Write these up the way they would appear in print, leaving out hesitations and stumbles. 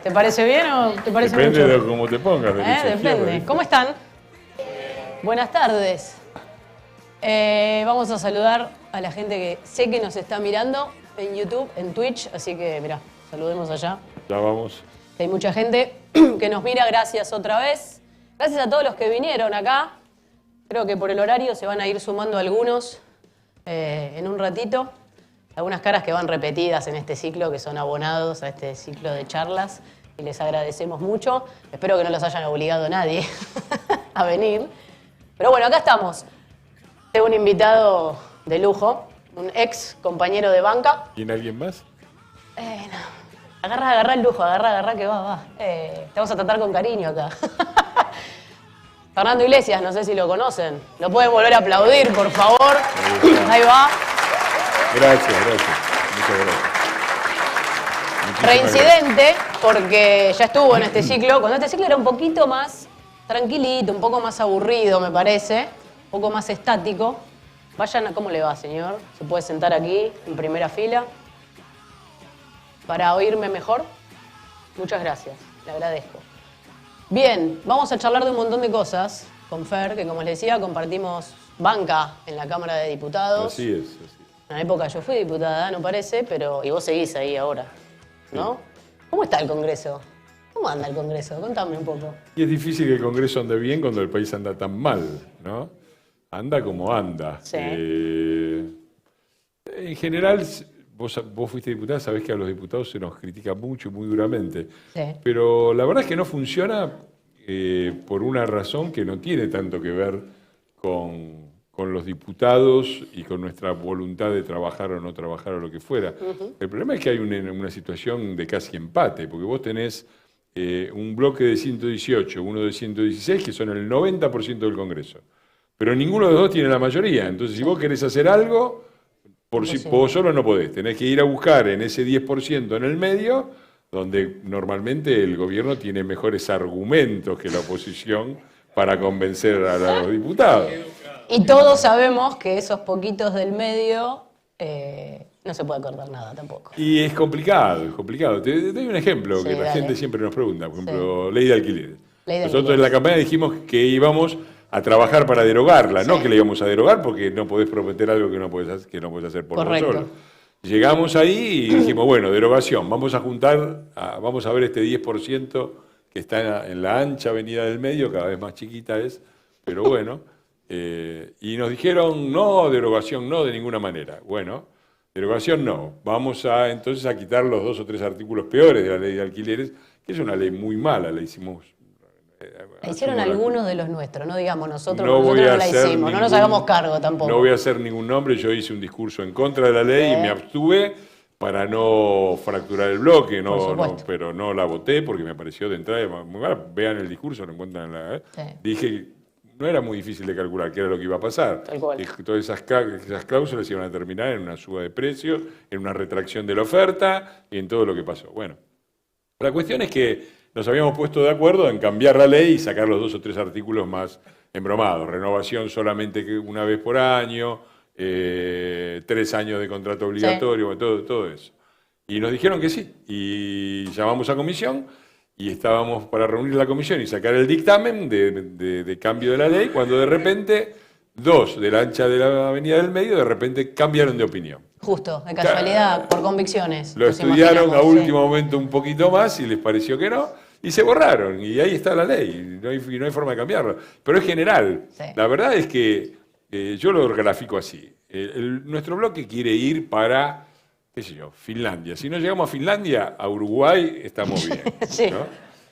¿Te parece bien o te parece Depende mucho? de cómo te pongas. Depende. ¿Cómo están? Buenas tardes. Vamos a saludar a la gente que sé que nos está mirando en YouTube, en Twitch, así que mirá, saludemos allá. Ya vamos. Hay mucha gente que nos mira, gracias otra vez. Gracias a todos los que vinieron acá. Creo que por el horario se van a ir sumando algunos en un ratito. Algunas caras que van repetidas en este ciclo, que son abonados a este ciclo de charlas. Y les agradecemos mucho. Espero que no los hayan obligado nadie a venir. Pero bueno, acá estamos. Tengo un invitado de lujo, un ex compañero de banca. ¿Tiene alguien más? No. Agarra el lujo, agarra que va. Te vamos a tratar con cariño acá. Fernando Iglesias, no sé si lo conocen. ¿Lo pueden volver a aplaudir, por favor? Ahí va. Gracias. Muchas gracias. Reincidente, porque ya estuvo en este ciclo. Cuando este ciclo era un poquito más tranquilito, un poco más aburrido, me parece. Un poco más estático. Vayan a... ¿Cómo le va, señor? ¿Se puede sentar aquí, en primera fila? Para oírme mejor. Muchas gracias, le agradezco. Bien, vamos a charlar de un montón de cosas con Fer, que como les decía, compartimos banca en la Cámara de Diputados. Así es. En una época yo fui diputada, no parece, pero... Y vos seguís ahí ahora, ¿no? Sí. ¿Cómo está el Congreso? ¿Cómo anda el Congreso? Contame un poco. Y es difícil que el Congreso ande bien cuando el país anda tan mal, ¿no? Anda como anda. Sí. En general... Vos fuiste diputada, sabés que a los diputados se nos critica mucho, muy duramente. Sí. Pero la verdad es que no funciona por una razón que no tiene tanto que ver con los diputados y con nuestra voluntad de trabajar o no trabajar o lo que fuera. El problema es que hay una situación de casi empate, porque vos tenés un bloque de 118, uno de 116, que son el 90% del Congreso. Pero ninguno de los dos tiene la mayoría. Entonces, si vos querés hacer algo... vos solo no podés, tenés que ir a buscar en ese 10% en el medio, donde normalmente el gobierno tiene mejores argumentos que la oposición para convencer a los diputados. Y todos sabemos que esos poquitos del medio no se puede acordar nada tampoco. Y es complicado. Te doy un ejemplo que la gente siempre nos pregunta, por ejemplo, ley de alquileres. Nosotros en la campaña dijimos que íbamos a trabajar para derogarla, no que la íbamos a derogar porque no podés prometer algo que no podés hacer por vos solo. Llegamos ahí y dijimos, bueno, derogación, vamos a juntar, vamos a ver este 10% que está en la ancha avenida del medio, cada vez más chiquita es, pero bueno, y nos dijeron, no, derogación no, de ninguna manera. Bueno, derogación no, vamos entonces a quitar los 2 o 3 artículos peores de la ley de alquileres, que es una ley muy mala, la hicimos... La hicieron algunos de los nuestros, no digamos nosotros no la hicimos, no nos hagamos cargo tampoco. No voy a hacer ningún nombre, yo hice un discurso en contra de la ley y me abstuve para no fracturar el bloque, pero no la voté porque me pareció de entrada muy mala. Vean el discurso, lo encuentran en la... Dije, no era muy difícil de calcular qué era lo que iba a pasar. Todas esas cláusulas iban a terminar en una suba de precios, en una retracción de la oferta y en todo lo que pasó. Bueno, la cuestión es que nos habíamos puesto de acuerdo en cambiar la ley y sacar los 2 o 3 artículos más embromados. Renovación solamente una vez por año, 3 años de contrato obligatorio, todo eso. Y nos dijeron que sí. Y llamamos a comisión y estábamos para reunir la comisión y sacar el dictamen de cambio de la ley, cuando de repente 2 de la ancha de la avenida del medio de repente cambiaron de opinión. Justo, de casualidad, por convicciones. Lo estudiaron a último momento un poquito más y les pareció que no. Y se borraron, y ahí está la ley, no hay forma de cambiarlo. Pero es general. La verdad es que yo lo grafico así. Nuestro bloque quiere ir para, qué sé yo, Finlandia. Si no llegamos a Finlandia, a Uruguay estamos bien. ¿No?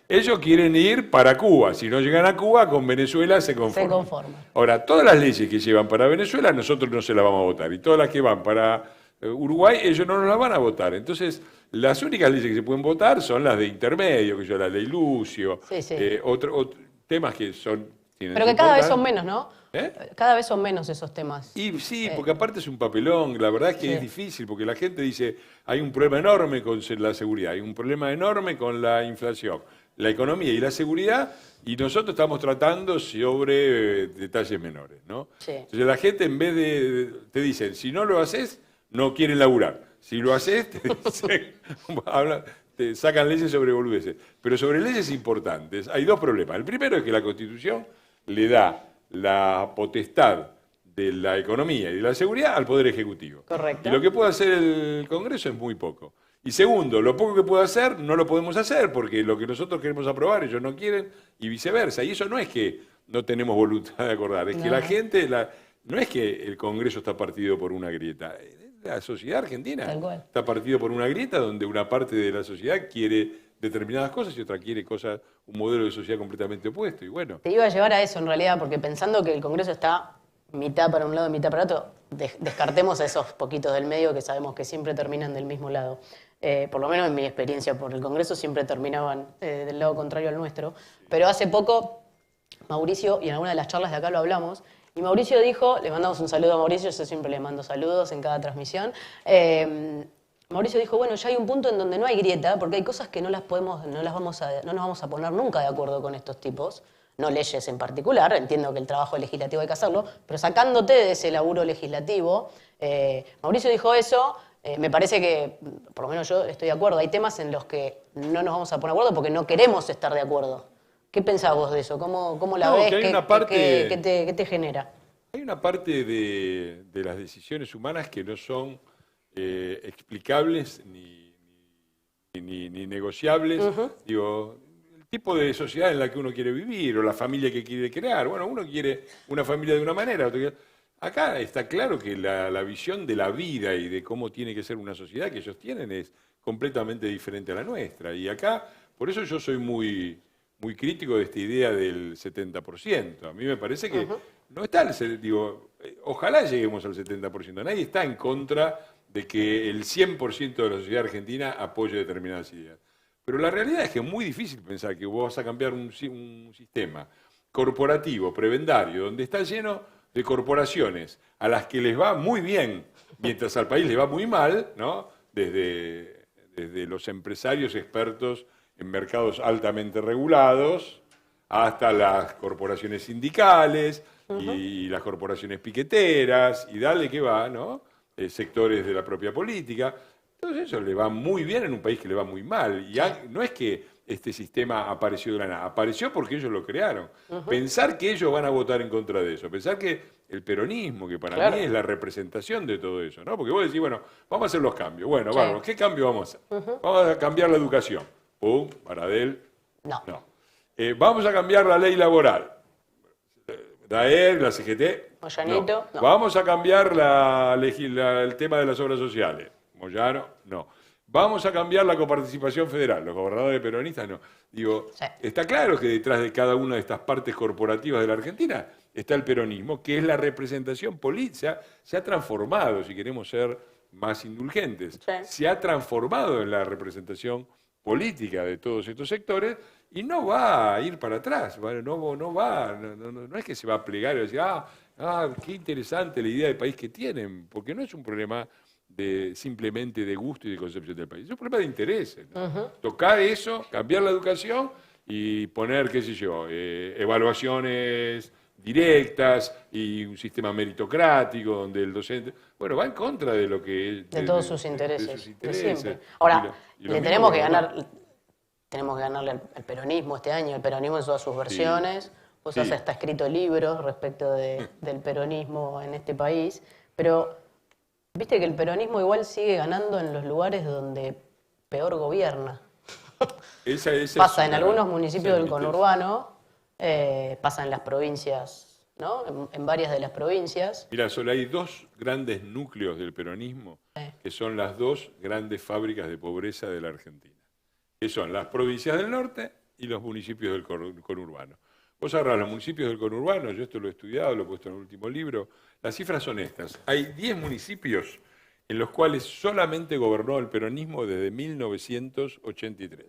Ellos quieren ir para Cuba. Si no llegan a Cuba, con Venezuela se conforman. Ahora, todas las leyes que llevan para Venezuela, nosotros no se las vamos a votar. Y todas las que van para Uruguay, ellos no nos las van a votar. Entonces, las únicas leyes que se pueden votar son las de intermedio, que yo la ley Lucio, otros temas que son... Pero que cada vez son menos, ¿no? Cada vez son menos esos temas. Y sí, porque aparte es un papelón, la verdad es que es difícil, porque la gente dice, hay un problema enorme con la seguridad, hay un problema enorme con la inflación, la economía y la seguridad, y nosotros estamos tratando sobre detalles menores, ¿no? Entonces la gente en vez de, te dicen, si no lo haces, no quieren laburar. Si lo haces, te sacan leyes sobre boludeces. Pero sobre leyes importantes hay dos problemas. El primero es que la Constitución le da la potestad de la economía y de la seguridad al Poder Ejecutivo. Correcto. Y lo que puede hacer el Congreso es muy poco. Y segundo, lo poco que puede hacer no lo podemos hacer porque lo que nosotros queremos aprobar ellos no quieren y viceversa. Y eso no es que no tenemos voluntad de acordar, es que la gente, no es que el Congreso está partido por una grieta. La sociedad argentina está partido por una grieta donde una parte de la sociedad quiere determinadas cosas y otra quiere cosas, un modelo de sociedad completamente opuesto. Y bueno. Te iba a llevar a eso en realidad, porque pensando que el Congreso está mitad para un lado y mitad para otro, descartemos a esos poquitos del medio que sabemos que siempre terminan del mismo lado. Por lo menos en mi experiencia por el Congreso siempre terminaban del lado contrario al nuestro. Pero hace poco, Mauricio, y en alguna de las charlas de acá lo hablamos, y Mauricio dijo, le mandamos un saludo a Mauricio, yo siempre le mando saludos en cada transmisión. Mauricio dijo, bueno, ya hay un punto en donde no hay grieta, porque hay cosas que no nos vamos a poner nunca de acuerdo con estos tipos, no leyes en particular, entiendo que el trabajo legislativo hay que hacerlo, pero sacándote de ese laburo legislativo, Mauricio dijo eso, me parece que, por lo menos yo estoy de acuerdo, hay temas en los que no nos vamos a poner de acuerdo porque no queremos estar de acuerdo. ¿Qué pensás vos de eso? ¿Cómo la ves? ¿Qué te genera? Hay una parte de las decisiones humanas que no son explicables ni negociables. Digo, el tipo de sociedad en la que uno quiere vivir o la familia que quiere crear. Bueno, uno quiere una familia de una manera. Acá está claro que la visión de la vida y de cómo tiene que ser una sociedad que ellos tienen es completamente diferente a la nuestra. Y acá, por eso yo soy muy crítico de esta idea del 70%. A mí me parece que no está, ojalá lleguemos al 70%. Nadie está en contra de que el 100% de la sociedad argentina apoye determinadas ideas. Pero la realidad es que es muy difícil pensar que vos vas a cambiar un sistema corporativo, prebendario, donde está lleno de corporaciones a las que les va muy bien, mientras al país les va muy mal, ¿no? Desde los empresarios expertos en mercados altamente regulados, hasta las corporaciones sindicales y las corporaciones piqueteras, y dale que va, ¿no? Sectores de la propia política. Entonces eso le va muy bien en un país que le va muy mal. Y no es que este sistema apareció de la nada, apareció porque ellos lo crearon. Pensar que ellos van a votar en contra de eso, pensar que el peronismo, que para mí es la representación de todo eso, ¿no? Porque vos decís, bueno, vamos a hacer los cambios. Bueno, vamos, ¿qué cambio vamos a hacer? Vamos a cambiar la educación. ¡Pum! Baradel. No. Vamos a cambiar la ley laboral. DAER, la CGT. Moyanito. No. Vamos a cambiar el tema de las obras sociales. Moyano, no. Vamos a cambiar la coparticipación federal. Los gobernadores peronistas, no. Digo, está claro que detrás de cada una de estas partes corporativas de la Argentina está el peronismo, que es la representación política. Se ha transformado, si queremos ser más indulgentes, se ha transformado en la representación política de todos estos sectores y no va a ir para atrás, no es que se va a plegar y decir, qué interesante la idea de país que tienen, porque no es un problema simplemente de gusto y de concepción del país, es un problema de intereses, ¿no? Tocar eso, cambiar la educación y poner, qué sé yo, evaluaciones directas y un sistema meritocrático donde el docente, bueno, va en contra de lo que es... De todos sus intereses, de siempre. Ahora, tenemos que ganarle al peronismo este año, el peronismo en todas sus versiones. Vos has hasta escrito libros respecto del peronismo en este país, pero viste que el peronismo igual sigue ganando en los lugares donde peor gobierna. Pasa en algunos municipios del conurbano, pasa en las provincias, ¿no? En varias de las provincias. Mira, solo hay dos grandes núcleos del peronismo, que son las dos grandes fábricas de pobreza de la Argentina, que son las provincias del norte y los municipios del conurbano. Vos agarrás los municipios del conurbano, yo esto lo he estudiado, lo he puesto en el último libro, las cifras son estas. Hay 10 municipios en los cuales solamente gobernó el peronismo desde 1983.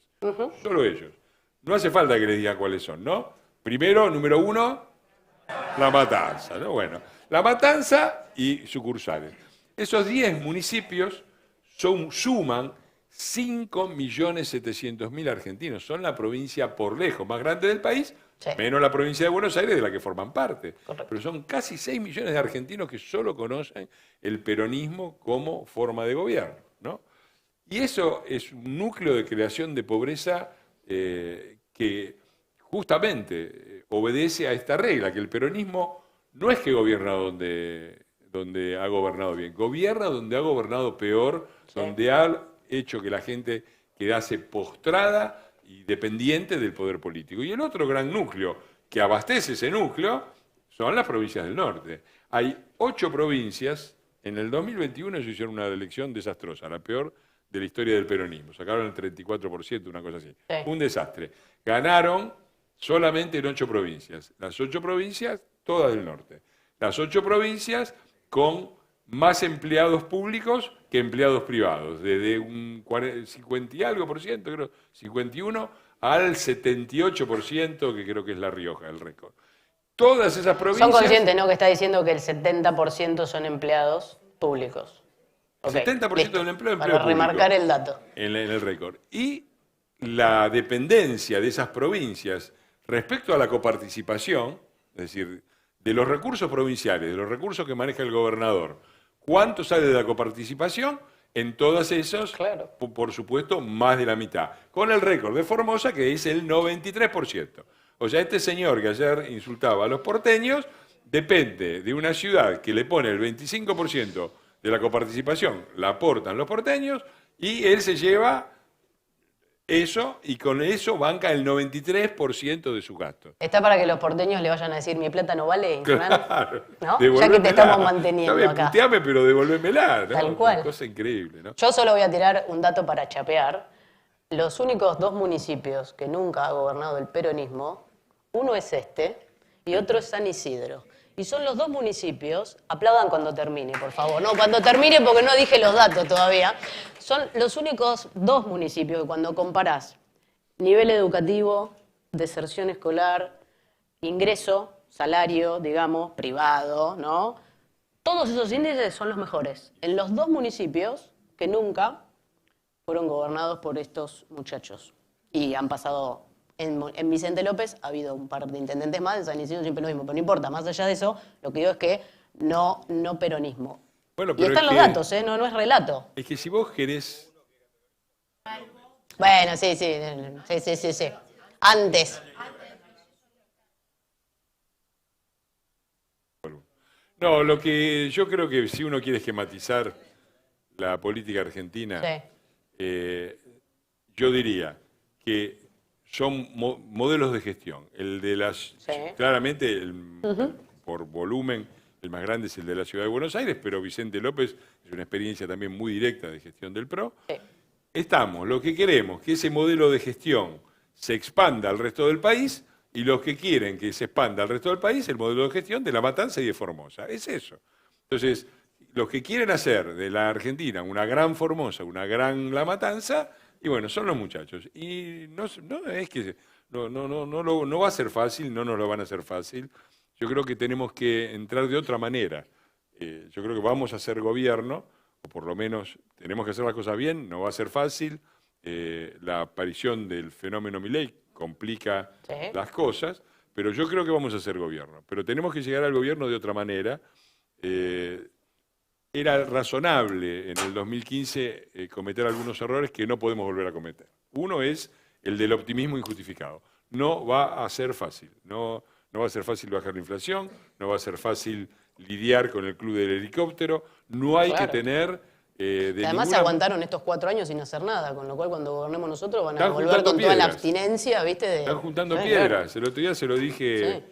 Solo ellos. No hace falta que les diga cuáles son, ¿no? Primero, número 1, La Matanza, ¿no? Bueno, La Matanza y sucursales. Esos 10 municipios suman 5.700.000 argentinos. Son la provincia por lejos más grande del país, menos la provincia de Buenos Aires, de la que forman parte. Correcto. Pero son casi 6 millones de argentinos que solo conocen el peronismo como forma de gobierno. ¿no? Y eso es un núcleo de creación de pobreza que justamente obedece a esta regla, que el peronismo no es que gobierna donde ha gobernado bien, gobierna donde ha gobernado peor, sí, donde ha hecho que la gente quedase postrada y dependiente del poder político. Y el otro gran núcleo que abastece ese núcleo son las provincias del norte. Hay 8 provincias, en el 2021 se hicieron una elección desastrosa, la peor de la historia del peronismo. Sacaron el 34%, una cosa así. Sí. Un desastre. Ganaron solamente en 8 provincias. Las 8 provincias, todas del norte. Las 8 provincias con más empleados públicos que empleados privados. Desde un 50 y algo por ciento, creo, 51, al 78%, que creo que es La Rioja, el récord. Todas esas provincias... Son conscientes, ¿no?, que está diciendo que el 70% son empleados públicos. Okay, 70% del empleo para remarcar el dato. En el récord. Y la dependencia de esas provincias respecto a la coparticipación, es decir, de los recursos provinciales, de los recursos que maneja el gobernador, ¿cuánto sale de la coparticipación? En todas esas, claro, por supuesto, más de la mitad. Con el récord de Formosa, que es el 93%. O sea, este señor que ayer insultaba a los porteños, depende de una ciudad que le pone el 25% de la coparticipación, la aportan los porteños, y él se lleva eso, y con eso banca el 93% de sus gastos. Está para que los porteños le vayan a decir, mi plata no vale, claro, ¿no? Ya que te estamos manteniendo acá. Puteame, pero devolvémela, ¿no? Tal cual. Una cosa increíble, ¿no? Yo solo voy a tirar un dato para chapear. Los únicos 2 municipios que nunca ha gobernado el peronismo, uno es este y otro es San Isidro. Y son los 2 municipios, aplaudan cuando termine, por favor. No, cuando termine, porque no dije los datos todavía. Son los únicos 2 municipios que cuando comparás nivel educativo, deserción escolar, ingreso, salario, digamos, privado, ¿no? Todos esos índices son los mejores. En los 2 municipios que nunca fueron gobernados por estos muchachos. Y han pasado... En Vicente López ha habido un par de intendentes más, en San Isidro siempre lo mismo, pero no importa, más allá de eso, lo que digo es que no peronismo. Bueno, pero y están los datos, no es relato. Es que si vos querés... Bueno, sí. Antes. No, lo que yo creo que si uno quiere esquematizar la política argentina, sí, yo diría que son modelos de gestión. El de las, sí, claramente, por volumen, el más grande es el de la Ciudad de Buenos Aires, pero Vicente López es una experiencia también muy directa de gestión del PRO. Sí. Estamos, los que queremos que ese modelo de gestión se expanda al resto del país, y los que quieren que se expanda al resto del país, el modelo de gestión de La Matanza y de Formosa. Es eso. Entonces, los que quieren hacer de la Argentina una gran Formosa, una gran La Matanza, y bueno, son los muchachos. Y no es que no va a ser fácil, no nos lo van a hacer fácil. Yo creo que tenemos que entrar de otra manera. Yo creo que vamos a hacer gobierno, o por lo menos tenemos que hacer las cosas bien, no va a ser fácil. La aparición del fenómeno Milei complica, sí, las cosas, pero yo creo que vamos a hacer gobierno. Pero tenemos que llegar al gobierno de otra manera. Era razonable en el 2015 cometer algunos errores que no podemos volver a cometer. Uno es el del optimismo injustificado. No va a ser fácil. No va a ser fácil bajar la inflación, no va a ser fácil lidiar con el club del helicóptero. No hay, claro, que tener... además se aguantaron estos 4 años sin hacer nada, con lo cual cuando gobernemos nosotros van a volver con toda la abstinencia, ¿viste? Están juntando piedras. Claro. El otro día se lo dije... Sí.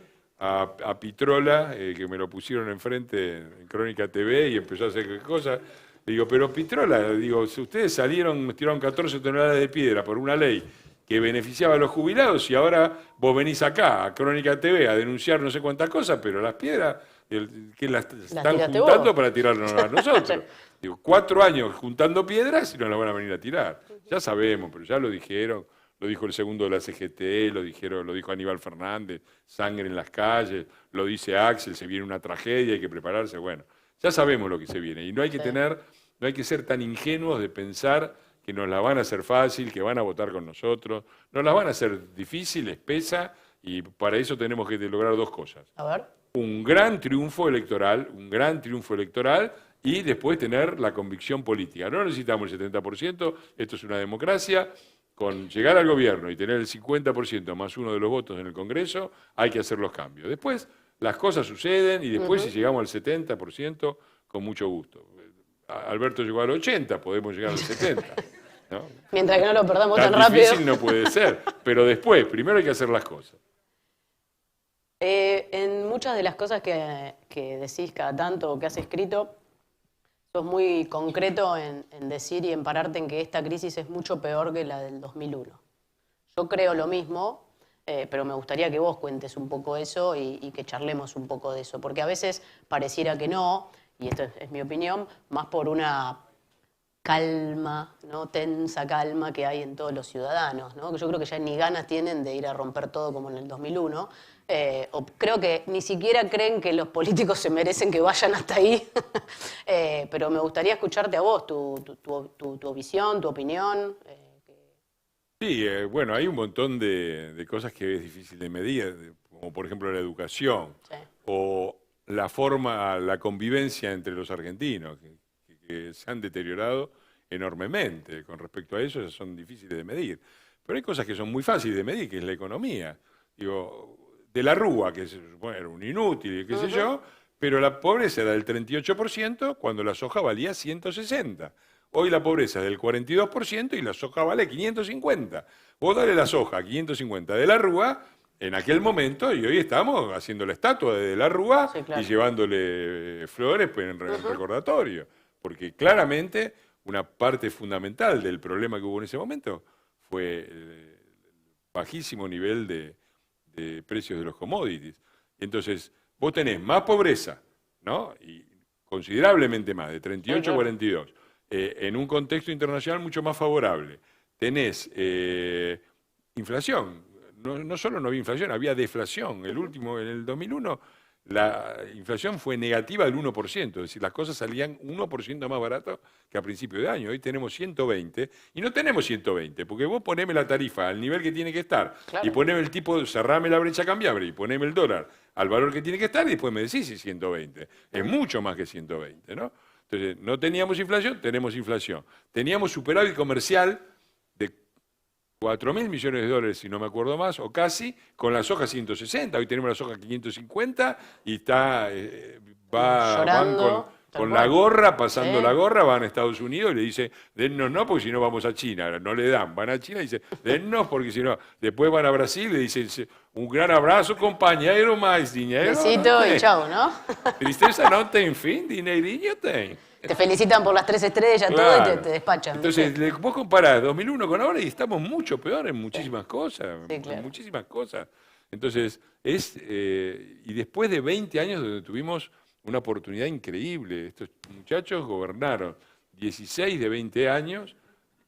A Pitrola, que me lo pusieron enfrente en Crónica TV y empezó a hacer cosas. Digo, pero Pitrola, digo, si ustedes tiraron 14 toneladas de piedra por una ley que beneficiaba a los jubilados y ahora vos venís acá a Crónica TV a denunciar no sé cuántas cosas, pero las piedras, que las están juntando vos para tirarnos a nosotros. Digo, 4 años juntando piedras y nos las van a venir a tirar. Ya sabemos, pero ya lo dijeron. Lo dijo el segundo de la CGT, lo dijo Aníbal Fernández, sangre en las calles, lo dice Axel, se viene una tragedia, hay que prepararse. Bueno, ya sabemos lo que se viene y no hay que ser tan ingenuos de pensar que nos la van a hacer fácil, que van a votar con nosotros, nos la van a hacer difícil, espesa, y para eso tenemos que lograr 2 cosas. A ver. Un gran triunfo electoral y después tener la convicción política. No necesitamos el 70%, esto es una democracia. Con llegar al gobierno y tener el 50% más uno de los votos en el Congreso, hay que hacer los cambios. Después las cosas suceden y después si llegamos al 70%, con mucho gusto. Alberto llegó al 80%, podemos llegar al 70%. ¿No? Mientras que no lo perdamos tan rápido. Tan difícil no puede ser, pero después, primero hay que hacer las cosas. En muchas de las cosas que decís cada tanto o que has escrito, sos muy concreto en decir y en pararte en que esta crisis es mucho peor que la del 2001. Yo creo lo mismo, pero me gustaría que vos cuentes un poco eso y que charlemos un poco de eso, porque a veces pareciera que no, y esto es mi opinión, más por una calma, ¿no? Tensa calma que hay en todos los ciudadanos, ¿no? Que yo creo que ya ni ganas tienen de ir a romper todo como en el 2001, o creo que ni siquiera creen que los políticos se merecen que vayan hasta ahí, pero me gustaría escucharte a vos, tu visión, tu opinión. Sí, bueno, hay un montón de cosas que es difícil de medir, como por ejemplo la educación, sí, o la forma, la convivencia entre los argentinos, que se han deteriorado enormemente. Con respecto a eso, son difíciles de medir. Pero hay cosas que son muy fáciles de medir, que es la economía. Digo, de la Rúa, que se supone era un inútil, qué sé yo, pero la pobreza era del 38% cuando la soja valía 160. Hoy la pobreza es del 42% y la soja vale 550. Vos dale la soja a 550 de la Rúa en aquel momento, y hoy estamos haciendo la estatua de la Rúa, sí, claro, y llevándole flores en recordatorio. Porque claramente una parte fundamental del problema que hubo en ese momento fue el bajísimo nivel de precios de los commodities. Entonces, vos tenés más pobreza, ¿no? Y considerablemente más, de 38 a 42, en un contexto internacional mucho más favorable. Tenés inflación. No solo no había inflación, había deflación. El último, en el 2001, la inflación fue negativa del 1%, es decir, las cosas salían 1% más barato que a principio de año. Hoy tenemos 120 y no tenemos 120, porque vos poneme la tarifa al nivel que tiene que estar, claro, y poneme el tipo, cerrame la brecha cambiable y poneme el dólar al valor que tiene que estar y después me decís si 120. Es mucho más que 120, ¿no? Entonces, no teníamos inflación, tenemos inflación. Teníamos superávit comercial de 4.000 millones de dólares, si no me acuerdo más, o casi, con la soja 160. Hoy tenemos la soja 550 y van con la gorra, pasando la gorra, van a Estados Unidos y le dice, dennos no, porque si no vamos a China. No le dan, van a China y dicen, dennos porque si no. Después van a Brasil y le dicen, un gran abrazo, compañero, más dinero. Besito y chau, ¿no? Tristeza no ten fin, dineriño ten. Te felicitan por las 3 estrellas, claro, todo, y te despachan. Entonces, vos comparás 2001 con ahora y estamos mucho peor en muchísimas cosas. Sí, claro, en muchísimas cosas. Entonces, y después de 20 años donde tuvimos una oportunidad increíble, estos muchachos gobernaron 16 de 20 años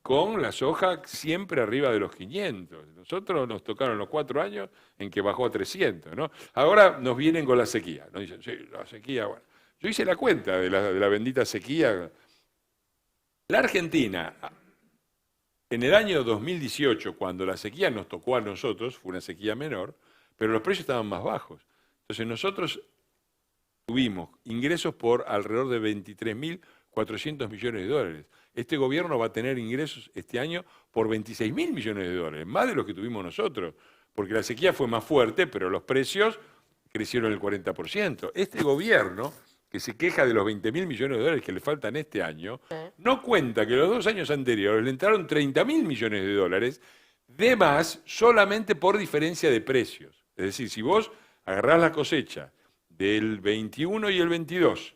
con la soja siempre arriba de los 500. Nosotros nos tocaron los 4 años en que bajó a 300, ¿no? Ahora nos vienen con la sequía. Nos dicen, sí, la sequía, bueno. Yo hice la cuenta de la bendita sequía. La Argentina, en el año 2018, cuando la sequía nos tocó a nosotros, fue una sequía menor, pero los precios estaban más bajos. Entonces nosotros tuvimos ingresos por alrededor de 23.400 millones de dólares. Este gobierno va a tener ingresos este año por 26.000 millones de dólares, más de los que tuvimos nosotros, porque la sequía fue más fuerte, pero los precios crecieron el 40%. Este gobierno, que se queja de los 20.000 millones de dólares que le faltan este año, no cuenta que los 2 años anteriores le entraron 30.000 millones de dólares de más solamente por diferencia de precios. Es decir, si vos agarrás la cosecha del 21 y el 22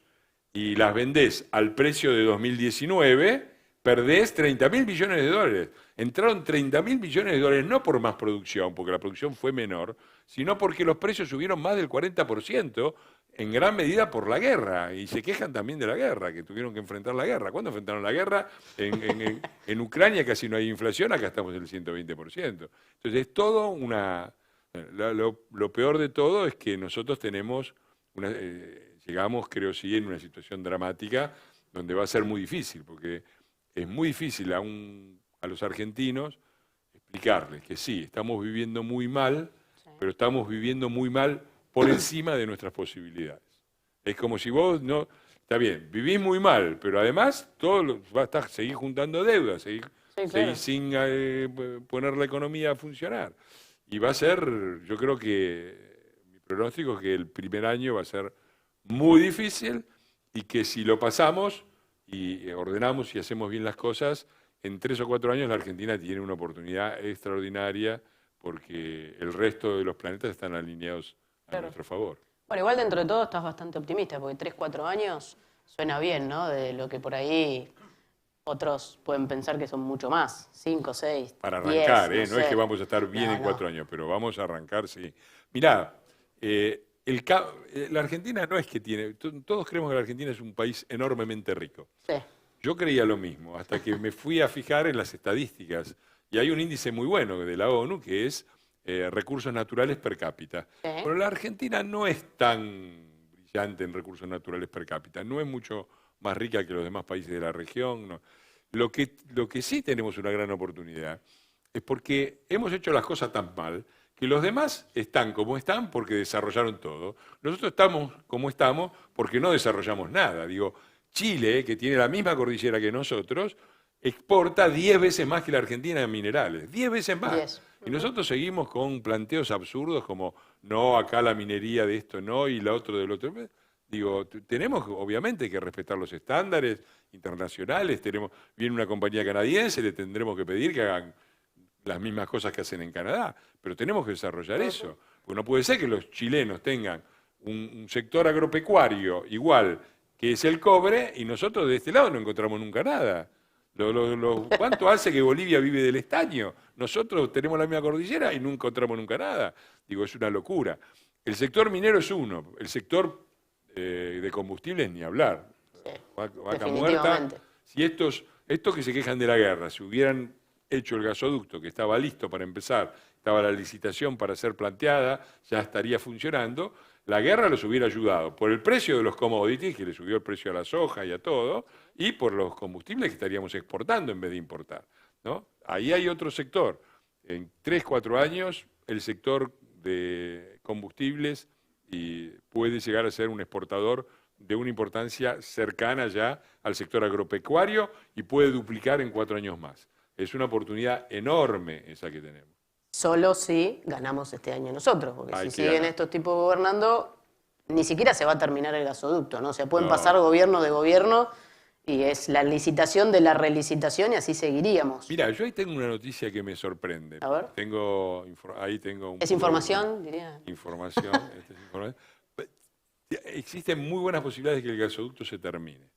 y las vendés al precio de 2019, perdés 30.000 millones de dólares. Entraron 30.000 millones de dólares no por más producción, porque la producción fue menor, sino porque los precios subieron más del 40%, en gran medida por la guerra, y se quejan también de la guerra, que tuvieron que enfrentar la guerra. ¿Cuándo enfrentaron la guerra? En Ucrania casi no hay inflación, acá estamos en el 120%. Entonces es todo una... Lo peor de todo es que nosotros tenemos, llegamos, creo sí, en una situación dramática donde va a ser muy difícil, porque es muy difícil a los argentinos explicarles que sí, estamos viviendo muy mal, pero estamos viviendo muy mal por encima de nuestras posibilidades. Es como si vos no está bien, vivís muy mal, pero además seguís juntando deudas, seguís sin poner la economía a funcionar. Y va a ser, yo creo que mi pronóstico es que el primer año va a ser muy difícil y que si lo pasamos y ordenamos y hacemos bien las cosas, en 3 o 4 años la Argentina tiene una oportunidad extraordinaria porque el resto de los planetas están alineados a nuestro favor. Bueno, igual dentro de todo estás bastante optimista, porque 3, 4 años suena bien, ¿no? De lo que por ahí otros pueden pensar que son mucho más, 5, 6, para arrancar, 10, no es que vamos a estar bien en 4 años, pero vamos a arrancar, sí. Mirá, la Argentina no es que tiene, todos creemos que la Argentina es un país enormemente rico. Sí. Yo creía lo mismo, hasta que me fui a fijar en las estadísticas. Y hay un índice muy bueno de la ONU que es recursos naturales per cápita. Sí. Pero la Argentina no es tan brillante en recursos naturales per cápita, no es mucho más rica que los demás países de la región. No. Lo que sí tenemos una gran oportunidad es porque hemos hecho las cosas tan mal que los demás están como están porque desarrollaron todo. Nosotros estamos como estamos porque no desarrollamos nada. Digo, Chile, que tiene la misma cordillera que nosotros, exporta 10 veces más que la Argentina en minerales, 10 veces más. 10. Y nosotros seguimos con planteos absurdos como, no, acá la minería de esto no y la otra del otro. Digo, tenemos obviamente que respetar los estándares internacionales, viene una compañía canadiense, le tendremos que pedir que hagan las mismas cosas que hacen en Canadá, pero tenemos que desarrollar eso, porque no puede ser que los chilenos tengan un sector agropecuario igual que es el cobre, y nosotros de este lado no encontramos nunca nada. ¿Cuánto hace que Bolivia vive del estaño? Nosotros tenemos la misma cordillera y no encontramos nunca nada. Digo, es una locura. El sector minero es uno, el sector de combustibles ni hablar. Sí, vaca muerta. Si estos que se quejan de la guerra, si hubieran hecho el gasoducto que estaba listo para empezar, estaba la licitación para ser planteada, ya estaría funcionando, la guerra los hubiera ayudado por el precio de los commodities, que le subió el precio a la soja y a todo, y por los combustibles que estaríamos exportando en vez de importar, ¿no? Ahí hay otro sector. En 3, 4 años, el sector de combustibles puede llegar a ser un exportador de una importancia cercana ya al sector agropecuario y puede duplicar en 4 años más. Es una oportunidad enorme esa que tenemos. Solo si ganamos este año nosotros, porque si siguen estos tipos gobernando, ni siquiera se va a terminar el gasoducto, ¿no? O sea, pueden pasar gobierno de gobierno y es la licitación de la relicitación y así seguiríamos. Mira, yo ahí tengo una noticia que me sorprende. A ver. Ahí tengo ¿Es información, diría? Información. Existen muy buenas posibilidades de que el gasoducto se termine.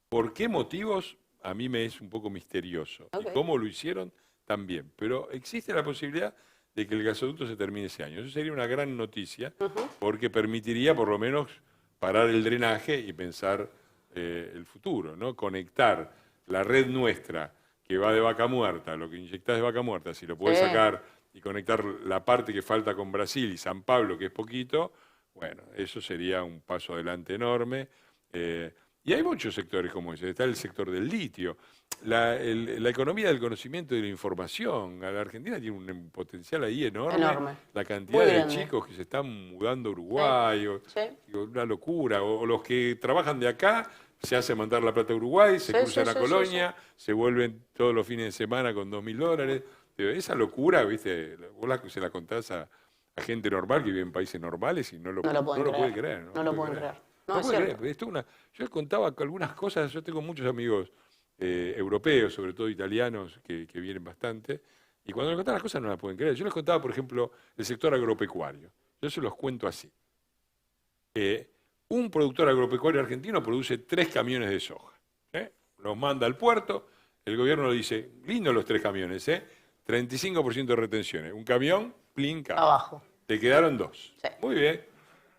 ¿Por qué motivos? A mí me es un poco misterioso. Okay. Y cómo lo hicieron, también. Pero existe la posibilidad de que el gasoducto se termine ese año. Eso sería una gran noticia, porque permitiría por lo menos parar el drenaje y pensar el futuro, ¿no? Conectar la red nuestra, que va de Vaca Muerta, lo que inyectás de Vaca Muerta, si lo podés sacar y conectar la parte que falta con Brasil y San Pablo, que es poquito, bueno, eso sería un paso adelante enorme. Y hay muchos sectores como ese. Está el sector del litio, la economía del conocimiento y de la información. La Argentina tiene un potencial ahí enorme. La cantidad de chicos que se están mudando a Uruguay, una locura. O los que trabajan de acá, se hacen mandar la plata a Uruguay, se cruzan a Colonia, se vuelven todos los fines de semana con $2.000. Esa locura, ¿viste? Vos se la contás a gente normal que vive en países normales y no lo puede creer. No lo pueden creer. Yo contaba algunas cosas, yo tengo muchos amigos europeos, sobre todo italianos, que vienen bastante, y cuando les contaba las cosas no las pueden creer. Yo les contaba, por ejemplo, el sector agropecuario. Yo se los cuento así. Un productor agropecuario argentino produce 3 camiones de soja. Los manda al puerto, el gobierno le dice, lindo los 3 camiones, 35% de retenciones. Un camión, plinca. Abajo. Te quedaron 2. Sí. Muy bien.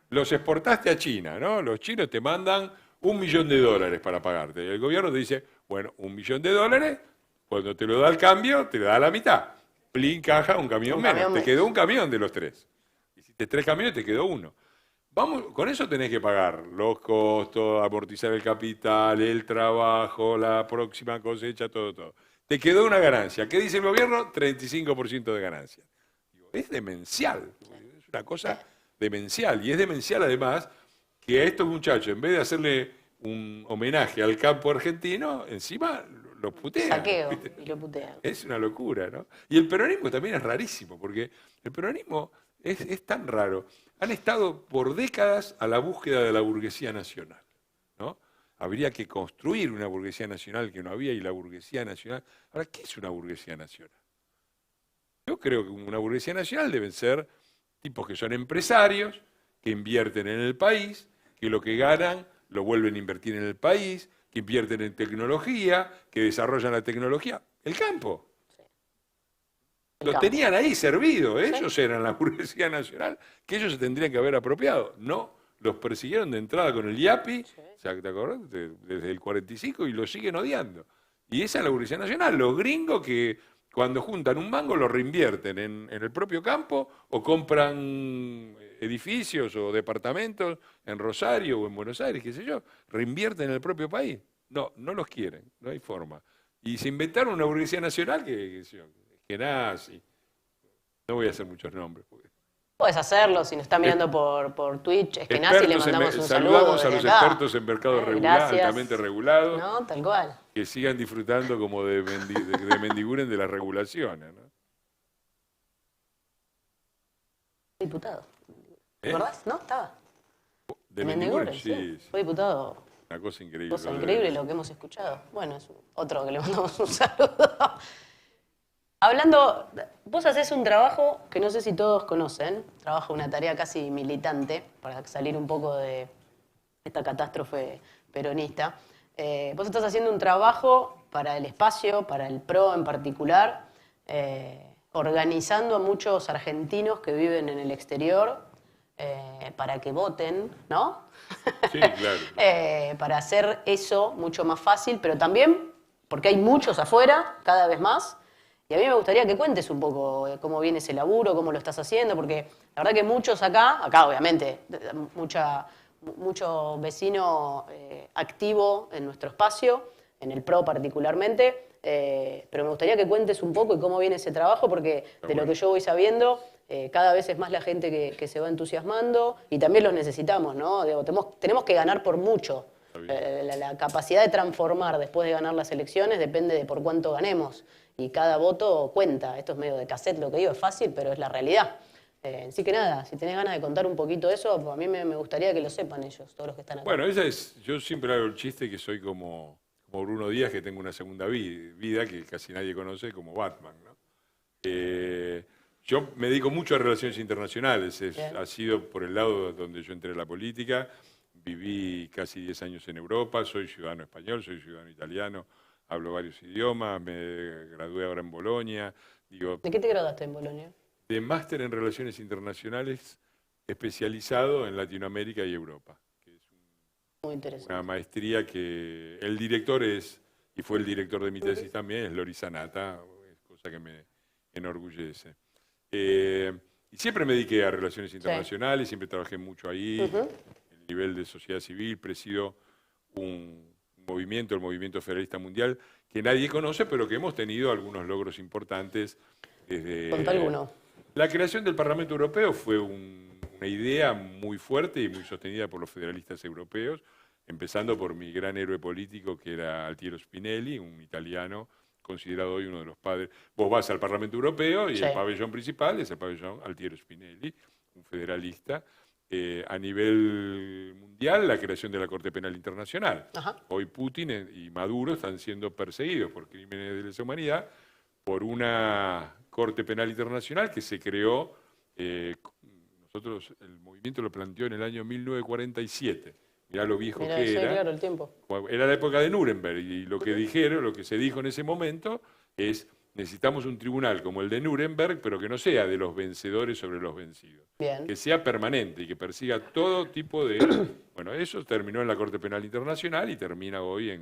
Los exportaste a China, ¿no? Los chinos te mandan $1.000.000 para pagarte. El gobierno te dice, bueno, $1.000.000, cuando te lo da el cambio, te da la mitad. Plin, caja, un camión menos. Te quedó un camión de los 3. Hiciste 3 camiones, te quedó 1. Con eso tenés que pagar los costos, amortizar el capital, el trabajo, la próxima cosecha, todo. Te quedó una ganancia. ¿Qué dice el gobierno? 35% de ganancia. Es demencial. Es una cosa demencial. Y es demencial además que a estos muchachos, en vez de hacerle un homenaje al campo argentino, encima lo putean. Saqueo, ¿viste? y lo putean. Es una locura, ¿no? Y el peronismo también es rarísimo, porque el peronismo es tan raro. Han estado por décadas a la búsqueda de la burguesía nacional, ¿no? Habría que construir una burguesía nacional que no había, y la burguesía nacional... Ahora, ¿qué es una burguesía nacional? Yo creo que una burguesía nacional deben ser tipos que son empresarios, que invierten en el país, que lo que ganan lo vuelven a invertir en el país, que invierten en tecnología, que desarrollan la tecnología. El campo. Sí. Lo tenían ahí servido, ellos eran la burguesía nacional, que ellos se tendrían que haber apropiado. No, los persiguieron de entrada con el IAPI, ¿te acordás? Desde el 45, y lo siguen odiando. Y esa es la burguesía nacional, los gringos que cuando juntan un mango lo reinvierten en el propio campo o compran edificios o departamentos en Rosario o en Buenos Aires, qué sé yo, reinvierten en el propio país. No, no los quieren, no hay forma. Y se inventaron una burguesía nacional que nazi. No voy a hacer muchos nombres. Puedes hacerlo, si nos está mirando por Twitch, es que nazi, le mandamos un saludo. Saludamos a los expertos en mercado regulado, altamente regulado. No, tal cual. Que sigan disfrutando como de Mendiguren de las regulaciones, ¿no? Diputado. ¿Te acordás? ¿No? Estaba. De Mendiguren, sí. Sí. Fue diputado. Una cosa increíble. Cosa increíble lo que hemos escuchado. Bueno, es otro que le mandamos un saludo. Hablando, vos hacés un trabajo que no sé si todos conocen, trabajo una tarea casi militante, para salir un poco de esta catástrofe peronista. Vos estás haciendo un trabajo para el espacio, para el PRO en particular, organizando a muchos argentinos que viven en el exterior para que voten, ¿no? Sí, claro. Para hacer eso mucho más fácil, pero también porque hay muchos afuera, cada vez más. Y a mí me gustaría que cuentes un poco cómo viene ese laburo, cómo lo estás haciendo, porque la verdad que muchos acá obviamente, mucho vecino activo en nuestro espacio, en el PRO particularmente, pero me gustaría que cuentes un poco y cómo viene ese trabajo, porque de lo que yo voy sabiendo, cada vez es más la gente que se va entusiasmando y también los necesitamos, ¿no? Digo, tenemos que ganar por mucho. La capacidad de transformar después de ganar las elecciones depende de por cuánto ganemos. Y cada voto cuenta. Esto es medio de cassette lo que digo, es fácil, pero es la realidad. Así que nada, si tenés ganas de contar un poquito eso, pues a mí me gustaría que lo sepan ellos, todos los que están acá. Bueno, yo siempre hago el chiste que soy como Bruno Díaz, que tengo una segunda vida que casi nadie conoce, como Batman, ¿no? Yo me dedico mucho a relaciones internacionales, ha sido por el lado donde yo entré a la política, viví casi 10 años en Europa, soy ciudadano español, soy ciudadano italiano, hablo varios idiomas, me gradué ahora en Bolonia. ¿De qué te graduaste en Bolonia? De máster en Relaciones Internacionales especializado en Latinoamérica y Europa. Que es muy interesante. Una maestría que el director y fue el director de mi tesis también, es Lori Sanata, cosa que me enorgullece. Y siempre me dediqué a Relaciones Internacionales, siempre trabajé mucho ahí, en el nivel de sociedad civil, presido un movimiento, el Movimiento Federalista Mundial, que nadie conoce, pero que hemos tenido algunos logros importantes desde... Contá alguno. La creación del Parlamento Europeo fue una idea muy fuerte y muy sostenida por los federalistas europeos, empezando por mi gran héroe político, que era Altiero Spinelli, un italiano considerado hoy uno de los padres. Vos vas al Parlamento Europeo y el pabellón principal es el pabellón Altiero Spinelli, un federalista. A nivel mundial, la creación de la Corte Penal Internacional. Hoy Putin y Maduro están siendo perseguidos por crímenes de lesa humanidad por una Corte Penal Internacional que se creó, nosotros el movimiento lo planteó en el año 1947. Mirá lo viejo que era. Claro, el tiempo. Era la época de Nuremberg y lo que se dijo en ese momento es: necesitamos un tribunal como el de Nuremberg, pero que no sea de los vencedores sobre los vencidos. Bien. Que sea permanente y que persiga todo tipo de... Bueno, eso terminó en la Corte Penal Internacional y termina hoy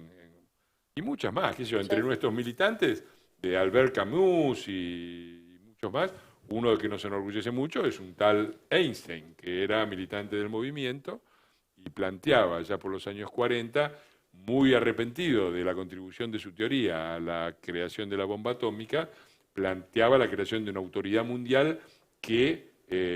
y muchas más, qué sé yo, entre nuestros militantes, de Albert Camus y muchos más, uno que nos enorgullece mucho es un tal Einstein, que era militante del movimiento y planteaba ya por los años 40, muy arrepentido de la contribución de su teoría a la creación de la bomba atómica, planteaba la creación de una autoridad mundial que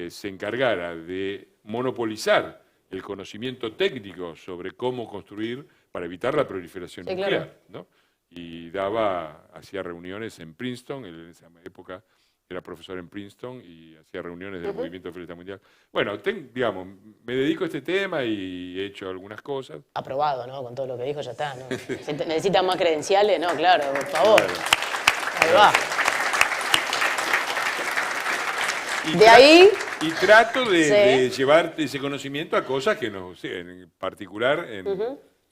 se encargara de monopolizar el conocimiento técnico sobre cómo construir para evitar la proliferación nuclear, claro. ¿no? Y hacía reuniones en Princeton, él en esa época era profesor en Princeton y hacía reuniones del Movimiento Fiesta Mundial. Bueno, digamos, me dedico a este tema y he hecho algunas cosas. Aprobado, ¿no? Con todo lo que dijo ya está, ¿no? ¿Necesitan más credenciales? No, claro, por favor. Claro. Ahí va. De ahí... Y trato de llevar ese conocimiento a cosas que no sé, en particular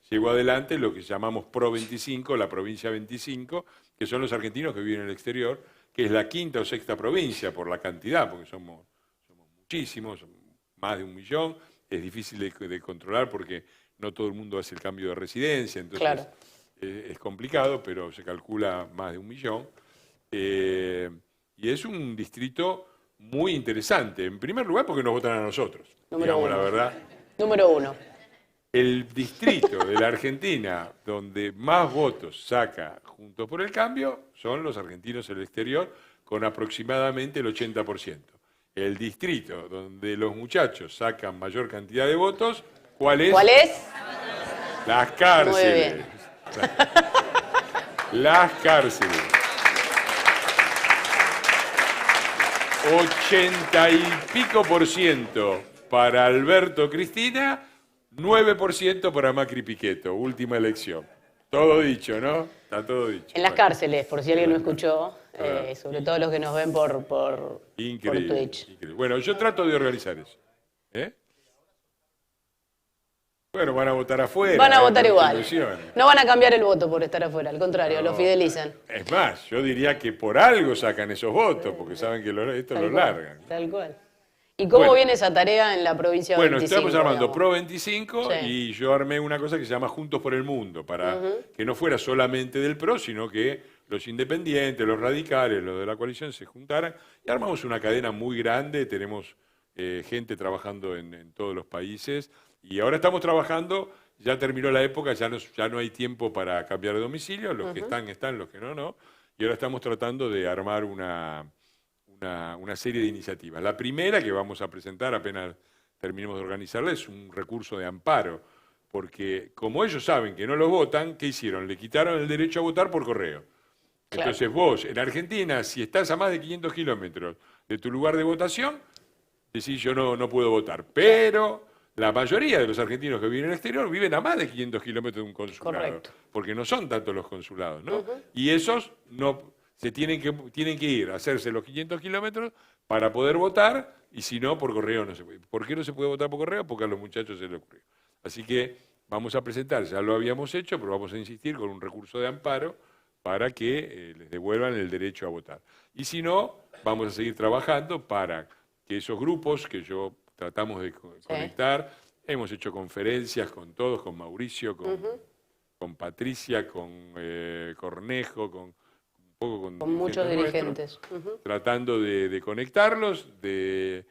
llevo adelante lo que llamamos Pro 25, la provincia 25, que son los argentinos que viven en el exterior, que es la quinta o sexta provincia por la cantidad, porque somos muchísimos, más de 1 millón, es difícil de controlar porque no todo el mundo hace el cambio de residencia, entonces claro. Es complicado, pero se calcula más de 1 millón. Y es un distrito muy interesante. En primer lugar, porque nos votan a nosotros. Número digamos uno. La verdad. Número 1. El distrito de la Argentina donde más votos saca Juntos por el Cambio son los argentinos en el exterior, con aproximadamente el 80%. El distrito donde los muchachos sacan mayor cantidad de votos, ¿cuál es? ¿Cuál es? Las cárceles. Muy bien. Las cárceles. 80 y pico % para Alberto Cristina, 9% para Macri Pichetto, última elección. Todo dicho, ¿no? Está todo dicho. En las cárceles, por si alguien no escuchó, sobre todo los que nos ven por Twitch. Increíble. Bueno, yo trato de organizar eso. Bueno, van a votar afuera. Van a votar igual. Ilusiones. No van a cambiar el voto por estar afuera, al contrario, lo fidelizan. Es más, yo diría que por algo sacan esos votos, porque saben que esto lo largan. Tal cual. ¿Y cómo viene esa tarea en la provincia 25? Bueno, estamos armando Pro 25 Sí. y yo armé una cosa que se llama Juntos por el Mundo, para que no fuera solamente del PRO, sino que los independientes, los radicales, los de la coalición se juntaran y armamos una cadena muy grande, tenemos gente trabajando en todos los países y ahora estamos trabajando, ya terminó la época, ya no hay tiempo para cambiar de domicilio, los que están, los que no, y ahora estamos tratando de armar una serie de iniciativas. La primera que vamos a presentar apenas terminemos de organizarla es un recurso de amparo, porque como ellos saben que no los votan, ¿qué hicieron? Le quitaron el derecho a votar por correo. Claro. Entonces vos, en Argentina, si estás a más de 500 kilómetros de tu lugar de votación, decís yo no puedo votar. Pero la mayoría de los argentinos que viven en el exterior viven a más de 500 kilómetros de un consulado. Correcto. Porque no son tantos los consulados, ¿no? Y esos no... tienen que ir a hacerse los 500 kilómetros para poder votar, y si no, por correo no se puede. ¿Por qué no se puede votar por correo? Porque a los muchachos se les ocurrió. Así que vamos a presentar, ya lo habíamos hecho, pero vamos a insistir con un recurso de amparo para que les devuelvan el derecho a votar. Y si no, vamos a seguir trabajando para que esos grupos que yo tratamos de conectar, hemos hecho conferencias con todos, con Mauricio, con Patricia, con Cornejo, con muchos dirigentes. Tratando de conectarlos, de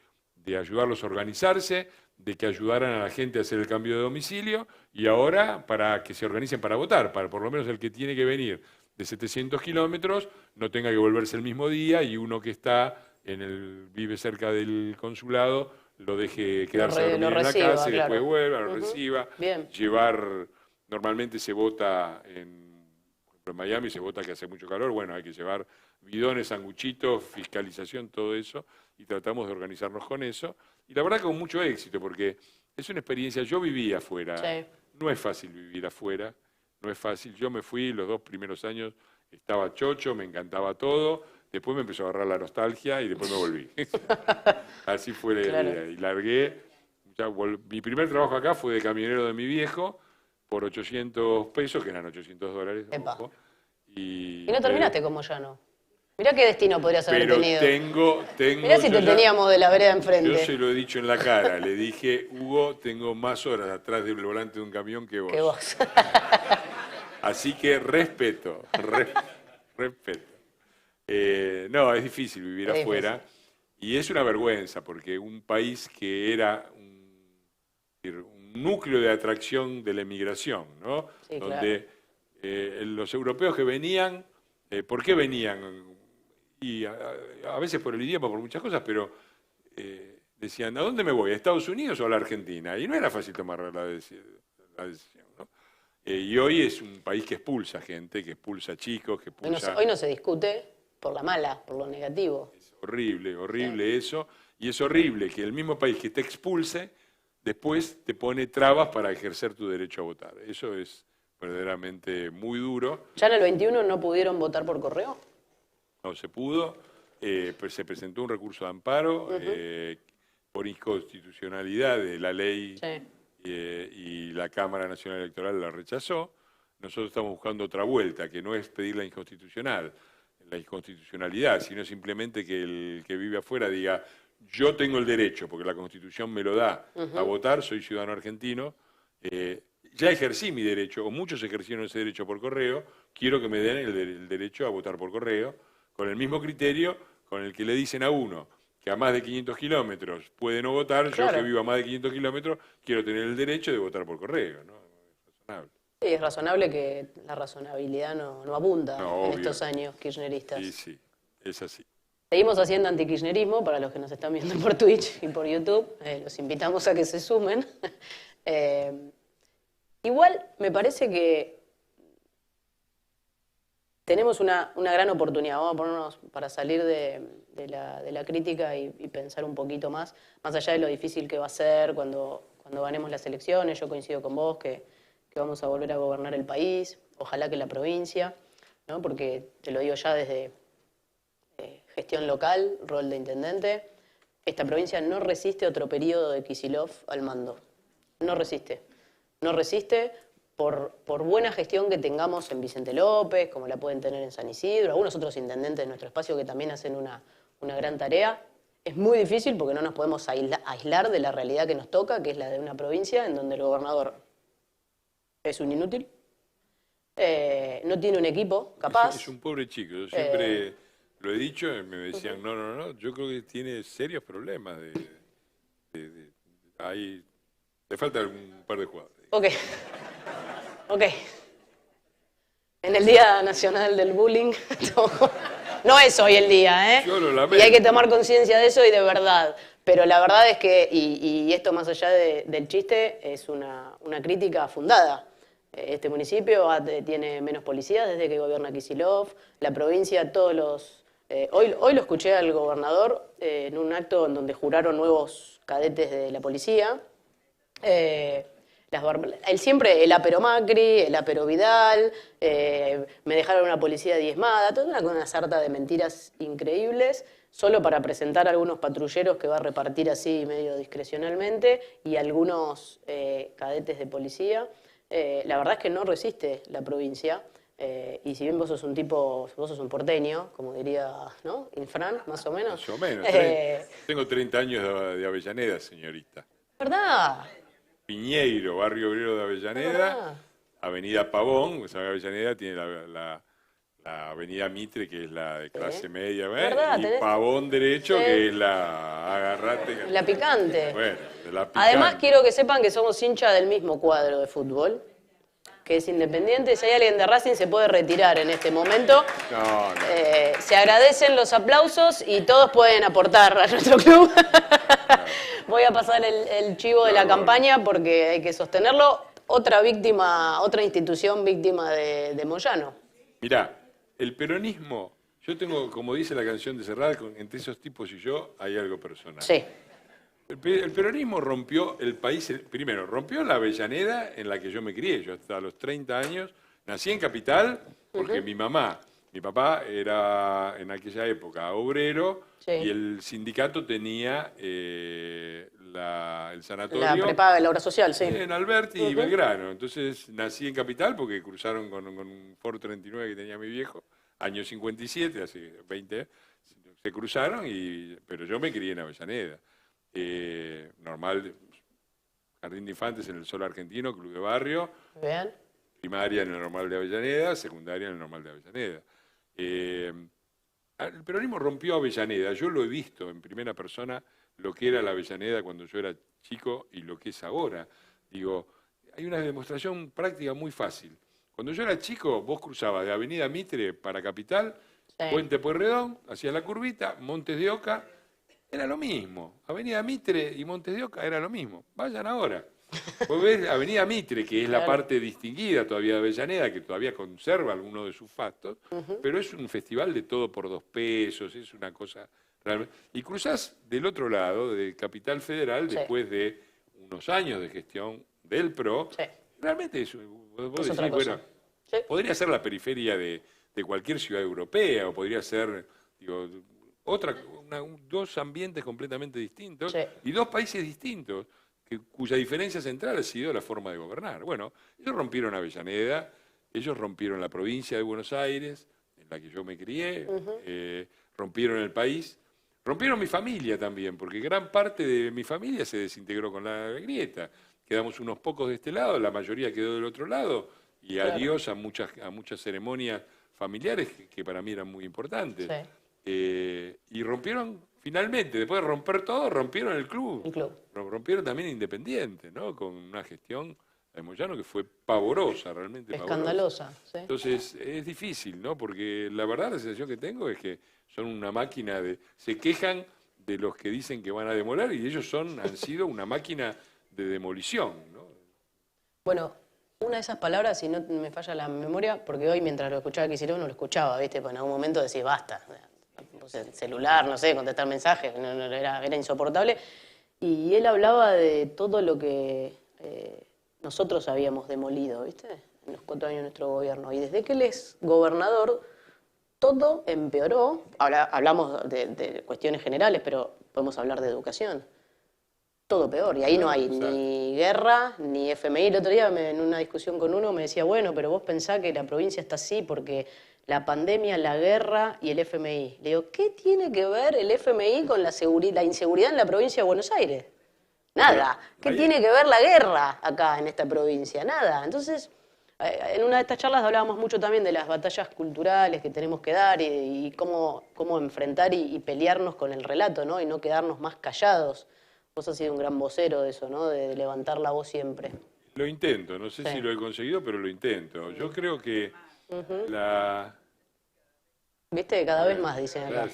ayudarlos a organizarse, de que ayudaran a la gente a hacer el cambio de domicilio y ahora para que se organicen para votar, para por lo menos el que tiene que venir de 700 kilómetros no tenga que volverse el mismo día y uno que vive cerca del consulado lo deje quedarse a dormir en la casa y después vuelva, lo reciba. Bien. Normalmente se vota en Miami, se vota que hace mucho calor, bueno, hay que llevar bidones, sanguchitos, fiscalización, todo eso, y tratamos de organizarnos con eso. Y la verdad que con mucho éxito, porque es una experiencia, yo viví afuera, no es fácil vivir afuera, no es fácil. Yo me fui los 2 primeros años, estaba chocho, me encantaba todo, después me empezó a agarrar la nostalgia y después me volví. Así fue, y largué. Mi primer trabajo acá fue de camionero de mi viejo, por 800 pesos, que eran $800. Ojo, y no terminaste como Moyano. Mirá qué destino podrías haber tenido. Tengo. Mirá si te teníamos de la vereda enfrente. Yo se lo he dicho en la cara. Le dije, Hugo, tengo más horas atrás del volante de un camión que vos. Así que respeto. Respeto. No, es difícil vivir afuera. Y es una vergüenza, porque un país que era un núcleo de atracción de la emigración, ¿no? Sí, donde los europeos que venían, ¿por qué venían? Y a veces por el idioma, por muchas cosas, pero decían, ¿a dónde me voy? ¿A Estados Unidos o a la Argentina? Y no era fácil tomar la decisión, ¿no? Y hoy es un país que expulsa gente, que expulsa chicos, que expulsa... Hoy no se discute por la mala, por lo negativo. Es horrible, horrible eso. Y es horrible que el mismo país que te expulse, después te pone trabas para ejercer tu derecho a votar. Eso es verdaderamente muy duro. ¿Ya en el 21 no pudieron votar por correo? No se pudo. Pues se presentó un recurso de amparo por inconstitucionalidad de la ley. Sí. Y la Cámara Nacional Electoral la rechazó. Nosotros estamos buscando otra vuelta, que no es pedir la inconstitucionalidad, sino simplemente que el que vive afuera diga, yo tengo el derecho, porque la Constitución me lo da, a votar, soy ciudadano argentino, ya ejercí mi derecho, o muchos ejercieron ese derecho por correo, quiero que me den el derecho a votar por correo, con el mismo criterio con el que le dicen a uno, que a más de 500 kilómetros puede no votar, claro. Yo que vivo a más de 500 kilómetros quiero tener el derecho de votar por correo, ¿no? Es razonable. Sí, es razonable que la razonabilidad no abunda en estos años kirchneristas. Sí, sí, es así. Seguimos haciendo antikirchnerismo para los que nos están viendo por Twitch y por YouTube. Los invitamos a que se sumen. Igual me parece que tenemos una gran oportunidad. Vamos a ponernos para salir de la crítica y pensar un poquito más allá de lo difícil que va a ser cuando ganemos las elecciones. Yo coincido con vos que vamos a volver a gobernar el país, ojalá que la provincia, ¿no? Porque te lo digo ya desde gestión local, rol de intendente, esta provincia no resiste otro periodo de Kicillof al mando. No resiste. No resiste por buena gestión que tengamos en Vicente López, como la pueden tener en San Isidro, algunos otros intendentes de nuestro espacio que también hacen una gran tarea. Es muy difícil porque no nos podemos aislar de la realidad que nos toca, que es la de una provincia en donde el gobernador es un inútil, no tiene un equipo capaz. Es un pobre chico, yo siempre lo he dicho y me decían, no, yo creo que tiene serios problemas ahí le falta un par de jugadores. Ok. En el Día Nacional del Bullying, no es hoy el día, ¿eh? Yo lo lamento. Y hay que tomar conciencia de eso y de verdad. Pero la verdad es que, y esto más allá del chiste, es una crítica fundada. Este municipio tiene menos policías desde que gobierna Kicillof. La provincia, todos los... Hoy lo escuché al gobernador en un acto en donde juraron nuevos cadetes de la policía. El apero Macri, el apero Vidal, me dejaron una policía diezmada, toda una sarta de mentiras increíbles, solo para presentar a algunos patrulleros que va a repartir así medio discrecionalmente y algunos cadetes de policía. La verdad es que no resiste la provincia. Y si bien vos sos un porteño, como diría, ¿no? Infran, más o menos. Más o menos. Tengo 30 años de Avellaneda, señorita. ¿Verdad? Piñeiro, barrio obrero de Avellaneda, avenida Pavón, pues Avellaneda tiene la avenida Mitre, que es la de clase media, y Pavón derecho, que es la agarrate. La picante. Bueno, de la picante. Además quiero que sepan que somos hinchas del mismo cuadro de fútbol, que es Independiente. Si hay alguien de Racing se puede retirar en este momento. No. Se agradecen los aplausos y todos pueden aportar a nuestro club. Voy a pasar el chivo de la campaña porque hay que sostenerlo. Otra institución víctima de Moyano. Mirá, el peronismo, yo tengo, como dice la canción de Serrat, entre esos tipos y yo hay algo personal. Sí. El peronismo rompió el país, primero, rompió la Avellaneda en la que yo me crié. Yo hasta los 30 años nací en Capital porque mi papá era en aquella época obrero y el sindicato tenía el sanatorio. La prepaga de la obra social, sí. En Alberti y Belgrano. Entonces nací en Capital porque cruzaron con un Ford 39 que tenía mi viejo, año 57, hace 20, se cruzaron, pero yo me crié en Avellaneda. Normal, Jardín de Infantes en el Sol Argentino, Club de Barrio. Bien. Primaria en el Normal de Avellaneda, secundaria en el Normal de Avellaneda. El peronismo rompió Avellaneda. Yo lo he visto en primera persona, lo que era la Avellaneda cuando yo era chico y lo que es ahora. Digo, hay una demostración práctica muy fácil. Cuando yo era chico, vos cruzabas de Avenida Mitre para Capital, Puente Pueyrredón, hacías la curvita, Montes de Oca, era lo mismo. Avenida Mitre y Montes de Oca era lo mismo. Vayan ahora. Vos ves Avenida Mitre, que es la parte distinguida todavía de Avellaneda, que todavía conserva algunos de sus fastos, pero es un festival de todo por 2 pesos, es una cosa realmente... Y cruzás del otro lado, de Capital Federal, después de unos años de gestión del PRO, realmente es, vos decís, bueno, podría ser la periferia de cualquier ciudad europea, o podría ser, digo, dos ambientes completamente distintos y 2 países distintos, cuya diferencia central ha sido la forma de gobernar. Bueno, ellos rompieron Avellaneda, ellos rompieron la provincia de Buenos Aires, en la que yo me crié, rompieron el país, rompieron mi familia también, porque gran parte de mi familia se desintegró con la grieta. Quedamos unos pocos de este lado, la mayoría quedó del otro lado, y adiós a muchas ceremonias familiares que para mí eran muy importantes. Y rompieron, finalmente, después de romper todo, rompieron el club. Rompieron también Independiente, ¿no? Con una gestión de Moyano que fue pavorosa, realmente escandalosa. Pavorosa. Entonces, es difícil, ¿no? Porque la verdad, la sensación que tengo es que son una máquina de... Se quejan de los que dicen que van a demoler y ellos han sido una máquina de demolición, ¿no? Bueno, una de esas palabras, si no me falla la memoria, porque hoy mientras lo escuchaba Kicillof no lo escuchaba, ¿viste? Pues en algún momento decís, basta. El celular, no sé, contestar mensajes, era insoportable. Y él hablaba de todo lo que nosotros habíamos demolido, ¿viste? En los 4 años de nuestro gobierno. Y desde que él es gobernador, todo empeoró. Ahora hablamos de cuestiones generales, pero podemos hablar de educación. Todo peor. Y ahí no hay ni guerra, ni FMI. El otro día en una discusión con uno me decía, bueno, pero vos pensás que la provincia está así porque la pandemia, la guerra y el FMI. Le digo, ¿qué tiene que ver el FMI con la inseguridad en la provincia de Buenos Aires? Nada. ¿Qué tiene que ver la guerra acá en esta provincia? Nada. Entonces, en una de estas charlas hablábamos mucho también de las batallas culturales que tenemos que dar y cómo enfrentar y pelearnos con el relato, ¿no? Y no quedarnos más callados. Vos has sido un gran vocero de eso, ¿no? De levantar la voz siempre. Lo intento, no sé si lo he conseguido, pero lo intento. Yo creo que ¿Viste? Cada vez más, dicen acá.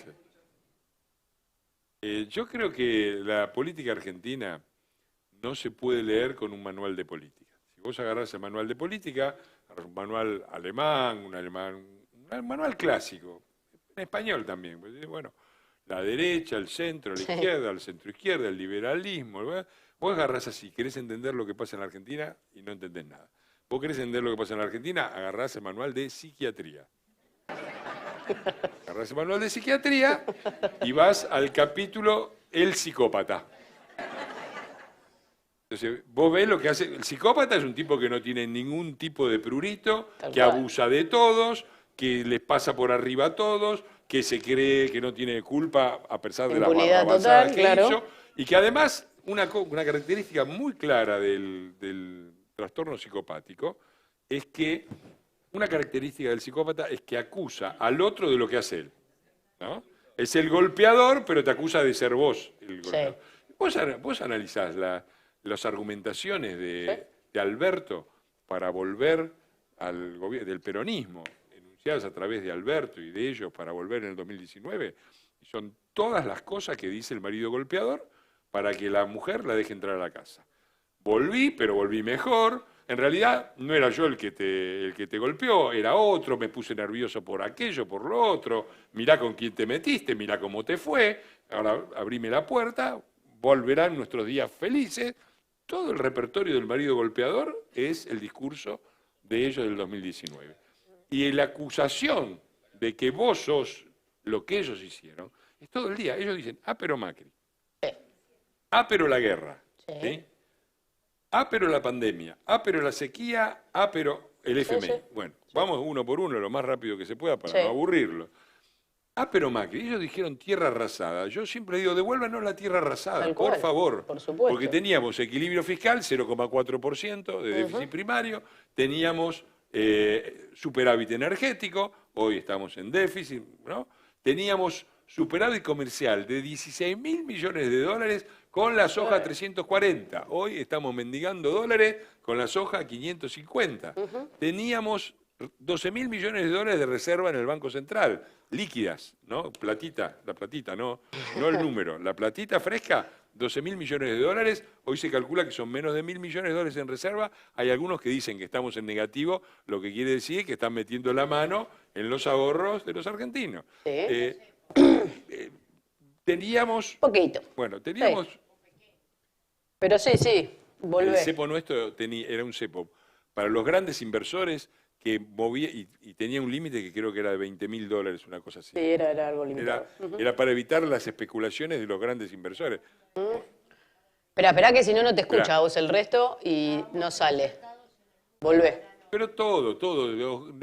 Yo creo que la política argentina no se puede leer con un manual de política. Si vos agarrás el manual de política, un manual alemán, un manual clásico, en español también, pues, bueno, la derecha, el centro, la izquierda, el centro-izquierda, el liberalismo. Vos agarrás así, querés entender lo que pasa en la Argentina y no entendés nada. Vos querés entender lo que pasa en la Argentina, agarrás el manual de psiquiatría. Agarrás el manual de psiquiatría y vas al capítulo El psicópata. Entonces, vos ves lo que hace... El psicópata es un tipo que no tiene ningún tipo de prurito, que abusa de todos, que les pasa por arriba a todos, que se cree que no tiene culpa a pesar de las barrabasadas que hizo, y que además una característica muy clara del trastorno psicopático es que una característica del psicópata es que acusa al otro de lo que hace él, ¿no? Es el golpeador, pero te acusa de ser vos el golpeador. Vos analizás las argumentaciones de Alberto para volver al gobierno del peronismo, a través de Alberto y de ellos para volver en el 2019, y son todas las cosas que dice el marido golpeador para que la mujer la deje entrar a la casa. Volví, pero volví mejor. En realidad no era yo el que te golpeó, era otro, me puse nervioso por aquello, por lo otro, mirá con quién te metiste, mirá cómo te fue, ahora abrime la puerta, volverán nuestros días felices. Todo el repertorio del marido golpeador es el discurso de ellos del 2019. Y la acusación de que vos sos lo que ellos hicieron, es todo el día. Ellos dicen, pero Macri, pero la guerra, ¿sí? Pero la pandemia, pero la sequía, pero el FMI. Bueno, vamos uno por uno lo más rápido que se pueda para no aburrirlo. Pero Macri, ellos dijeron tierra arrasada. Yo siempre digo, devuélvanos la tierra arrasada, por favor. Por supuesto. Porque teníamos equilibrio fiscal, 0,4% de déficit primario, teníamos... superávit energético, hoy estamos en déficit, ¿no? Teníamos superávit comercial de 16.000 millones de dólares con la soja 340. Hoy estamos mendigando dólares con la soja 550. Teníamos 12.000 millones de dólares de reserva en el Banco Central, líquidas, ¿no? Platita, la platita, no el número. La platita fresca, 12.000 millones de dólares. Hoy se calcula que son menos de 1.000 millones de dólares en reserva. Hay algunos que dicen que estamos en negativo, lo que quiere decir que están metiendo la mano en los ahorros de los argentinos. Sí. Teníamos... Poquito. Bueno, teníamos... Sí. Pero sí, volvé. El cepo nuestro era un cepo para los grandes inversores que movía y tenía un límite que creo que era de 20.000 dólares, una cosa así. Sí, era algo limitado. Era para evitar las especulaciones de los grandes inversores. Esperá que si no te escucha vos el resto y no sale. Volvé. Pero todo,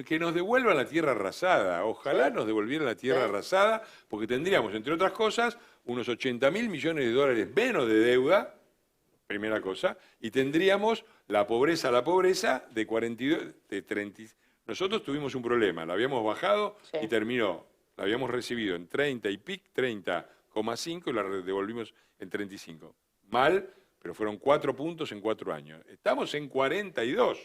que nos devuelvan la tierra arrasada. Ojalá nos devolvieran la tierra arrasada, porque tendríamos, entre otras cosas, unos 80.000 millones de dólares menos de deuda, primera cosa, y tendríamos la pobreza de 42, de 30. Nosotros tuvimos un problema, la habíamos bajado y terminó, la habíamos recibido en 30 y pic, 30,5 y la devolvimos en 35. Mal, pero fueron 4 puntos en 4 años. Estamos en 42,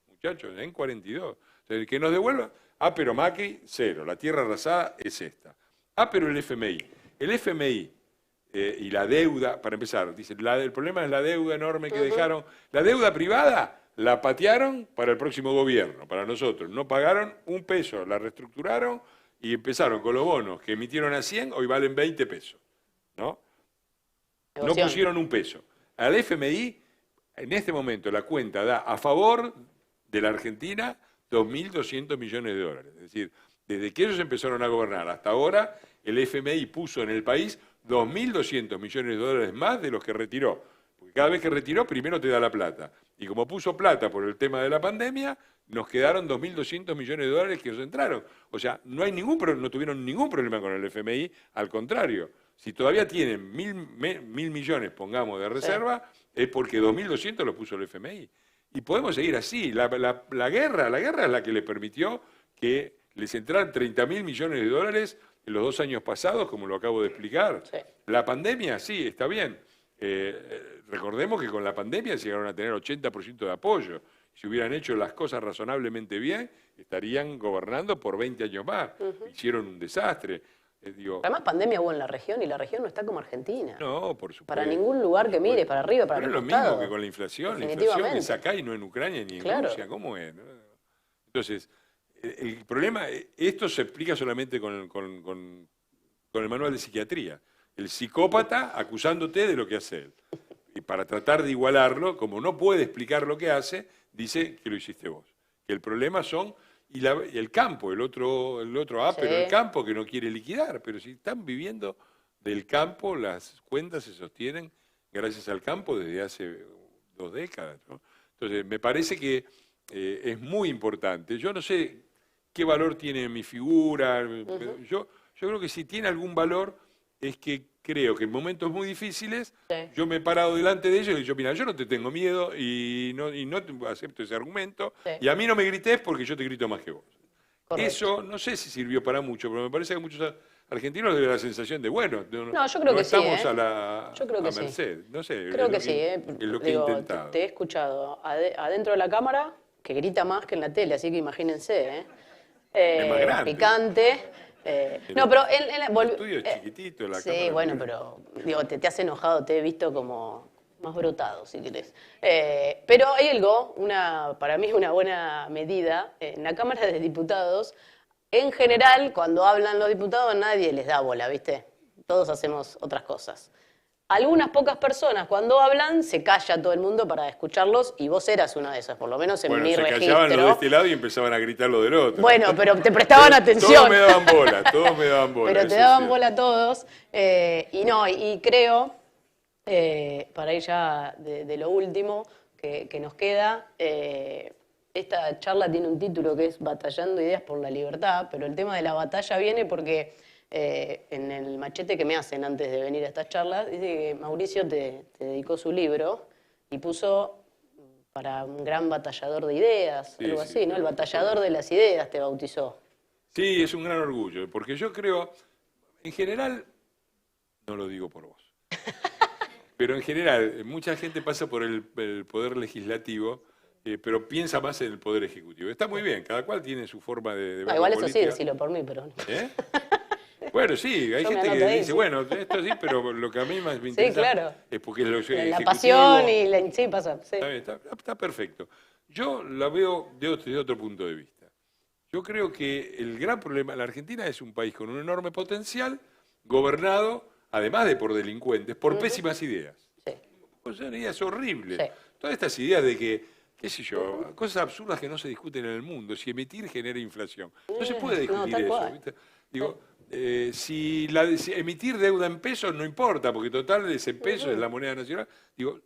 muchachos, en 42. Entonces, que nos devuelva, pero Macri, cero, la tierra arrasada es esta. Pero el FMI. El FMI y la deuda, para empezar, dice, el problema es la deuda enorme que dejaron. La deuda privada la patearon para el próximo gobierno, para nosotros. No pagaron un peso, la reestructuraron y empezaron con los bonos que emitieron a 100, hoy valen 20 pesos. ¿No? No pusieron un peso. Al FMI, en este momento, la cuenta da a favor de la Argentina 2.200 millones de dólares. Es decir, desde que ellos empezaron a gobernar hasta ahora, el FMI puso en el país 2.200 millones de dólares más de los que retiró. Porque cada vez que retiró, primero te da la plata. Y como puso plata por el tema de la pandemia, nos quedaron 2.200 millones de dólares que nos entraron. O sea, no tuvieron ningún problema con el FMI, al contrario. Si todavía tienen 1.000 millones, pongamos, de reserva, es porque 2.200 lo puso el FMI. Y podemos seguir así. La guerra es la que le permitió que les entraran 30.000 millones de dólares en los 2 años pasados, como lo acabo de explicar. Sí. La pandemia, sí, está bien. Recordemos que con la pandemia llegaron a tener 80% de apoyo. Si hubieran hecho las cosas razonablemente bien, estarían gobernando por 20 años más. Hicieron un desastre. Además, pandemia hubo en la región y la región no está como Argentina. No, por supuesto. Para ningún lugar que mires, para arriba, para los costados. Pero es lo mismo que con la inflación. La inflación es acá y no en Ucrania ni en Rusia. ¿Cómo es? Entonces, el problema, esto se explica solamente con el manual de psiquiatría. El psicópata acusándote de lo que hace él. Y para tratar de igualarlo, como no puede explicar lo que hace, dice que lo hiciste vos. Que el problema son... Y el campo, el otro pero el campo que no quiere liquidar. Pero si están viviendo del campo, las cuentas se sostienen gracias al campo desde hace 2 décadas, ¿no? Entonces, me parece que es muy importante. Yo no sé qué valor tiene mi figura. Yo creo que si tiene algún valor es que creo que en momentos muy difíciles yo me he parado delante de ellos y he dicho, mira, yo no te tengo miedo y no acepto ese argumento y a mí no me grites porque yo te grito más que vos. Correcto. Eso no sé si sirvió para mucho, pero me parece que muchos argentinos les da la sensación de, bueno, yo creo que estamos sí, a la merced. Sí. No sé, creo que sí. Es lo que he intentado. Te he escuchado adentro de la cámara, que grita más que en la tele, así que imagínense. Es más grande. Picante. No, pero el estudio es chiquitito, la cámara. Sí, bueno, pero te has enojado, te he visto como más brotado, si querés. Pero hay algo, para mí una buena medida, en la Cámara de Diputados, en general, cuando hablan los diputados, nadie les da bola, ¿viste? Todos hacemos otras cosas. Algunas pocas personas, cuando hablan, se calla todo el mundo para escucharlos, y vos eras una de esas, por lo menos en mi registro. Se callaban los de este lado y empezaban a gritar los del otro. Bueno, pero te prestaban atención. Todos me daban bola. Pero te daban bola a todos. Y creo, para ir ya de lo último que nos queda, esta charla tiene un título que es Batallando Ideas por la Libertad, pero el tema de la batalla viene porque... en el machete que me hacen antes de venir a estas charlas, dice que Mauricio te dedicó su libro y puso para un gran batallador de ideas, algo así, ¿no? El batallador de las ideas te bautizó. Sí, es un gran orgullo, porque yo creo, en general, no lo digo por vos, pero en general, mucha gente pasa por el poder legislativo pero piensa más en el Poder Ejecutivo. Está muy bien, cada cual tiene su forma de ver no, igual la eso política. sí, decirlo por mí, pero no. ¿Eh? Bueno, sí, hay gente que dice, bueno, esto sí, pero lo que a mí más me interesa claro. es porque lo La pasión y la... Sí, pasa. Sí. Está perfecto. Yo la veo desde otro punto de vista. Yo creo que el gran problema, la Argentina es un país con un enorme potencial, gobernado, además de por delincuentes, por pésimas ideas. Sí. Son ideas horribles. Sí. Todas estas ideas de que, qué sé yo, cosas absurdas que no se discuten en el mundo. Si emitir genera inflación. No se puede discutir eso. ¿Viste? Digo, si emitir deuda en pesos no importa, porque total ese peso es la moneda nacional. Digo,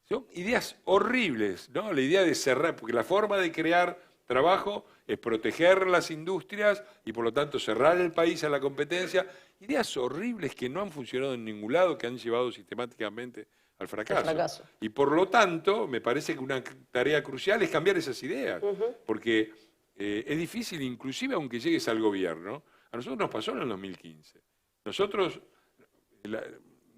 son ideas horribles, ¿no? La idea de cerrar, porque la forma de crear trabajo es proteger las industrias y por lo tanto cerrar el país a la competencia. Ideas horribles que no han funcionado en ningún lado, que han llevado sistemáticamente al fracaso. Y por lo tanto, me parece que una tarea crucial es cambiar esas ideas, porque es difícil, inclusive aunque llegues al gobierno. A nosotros nos pasó en el 2015. Nosotros,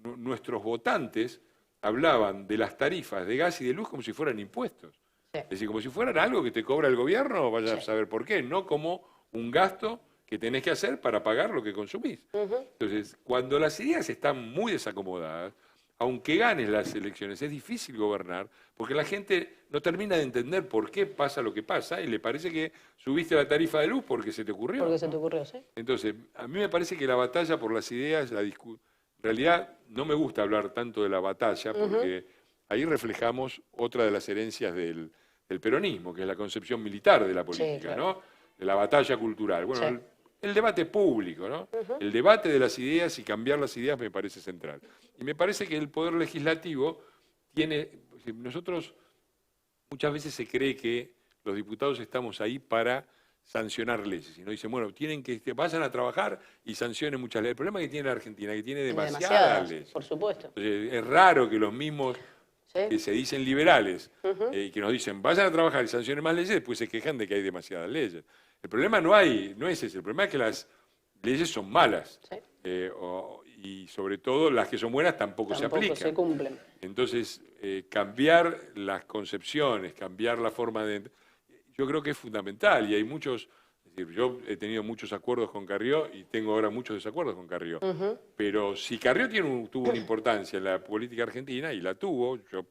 nuestros votantes hablaban de las tarifas de gas y de luz como si fueran impuestos. Sí. Es decir, como si fueran algo que te cobra el gobierno, vaya a saber por qué, no como un gasto que tenés que hacer para pagar lo que consumís. Entonces, cuando las ideas están muy desacomodadas, aunque ganes las elecciones, es difícil gobernar, porque la gente no termina de entender por qué pasa lo que pasa y le parece que subiste la tarifa de luz porque se te ocurrió. Porque se te ocurrió, sí. Entonces, a mí me parece que la batalla por las ideas, en realidad no me gusta hablar tanto de la batalla, porque ahí reflejamos otra de las herencias del peronismo, que es la concepción militar de la política, sí, claro, ¿no? De la batalla cultural. Bueno, sí, el debate público, ¿no? El debate de las ideas y cambiar las ideas me parece central. Y me parece que el Poder Legislativo tiene... Nosotros, muchas veces se cree que los diputados estamos ahí para sancionar leyes. Y nos dicen, bueno, vayan a trabajar y sancionen muchas leyes. El problema que tiene la Argentina es que tiene demasiadas leyes. Por supuesto. Entonces, es raro que los mismos que se dicen liberales, que nos dicen, vayan a trabajar y sancionen más leyes, después se quejan de que hay demasiadas leyes. El problema no es ese, el problema es que las leyes son malas. Sí. Y sobre todo las que son buenas tampoco se aplican. Se cumplen. Entonces, cambiar las concepciones, cambiar la forma de... Yo creo que es fundamental y hay muchos... Es decir, yo he tenido muchos acuerdos con Carrió y tengo ahora muchos desacuerdos con Carrió. Pero si Carrió tuvo una importancia en la política argentina, y la tuvo, yo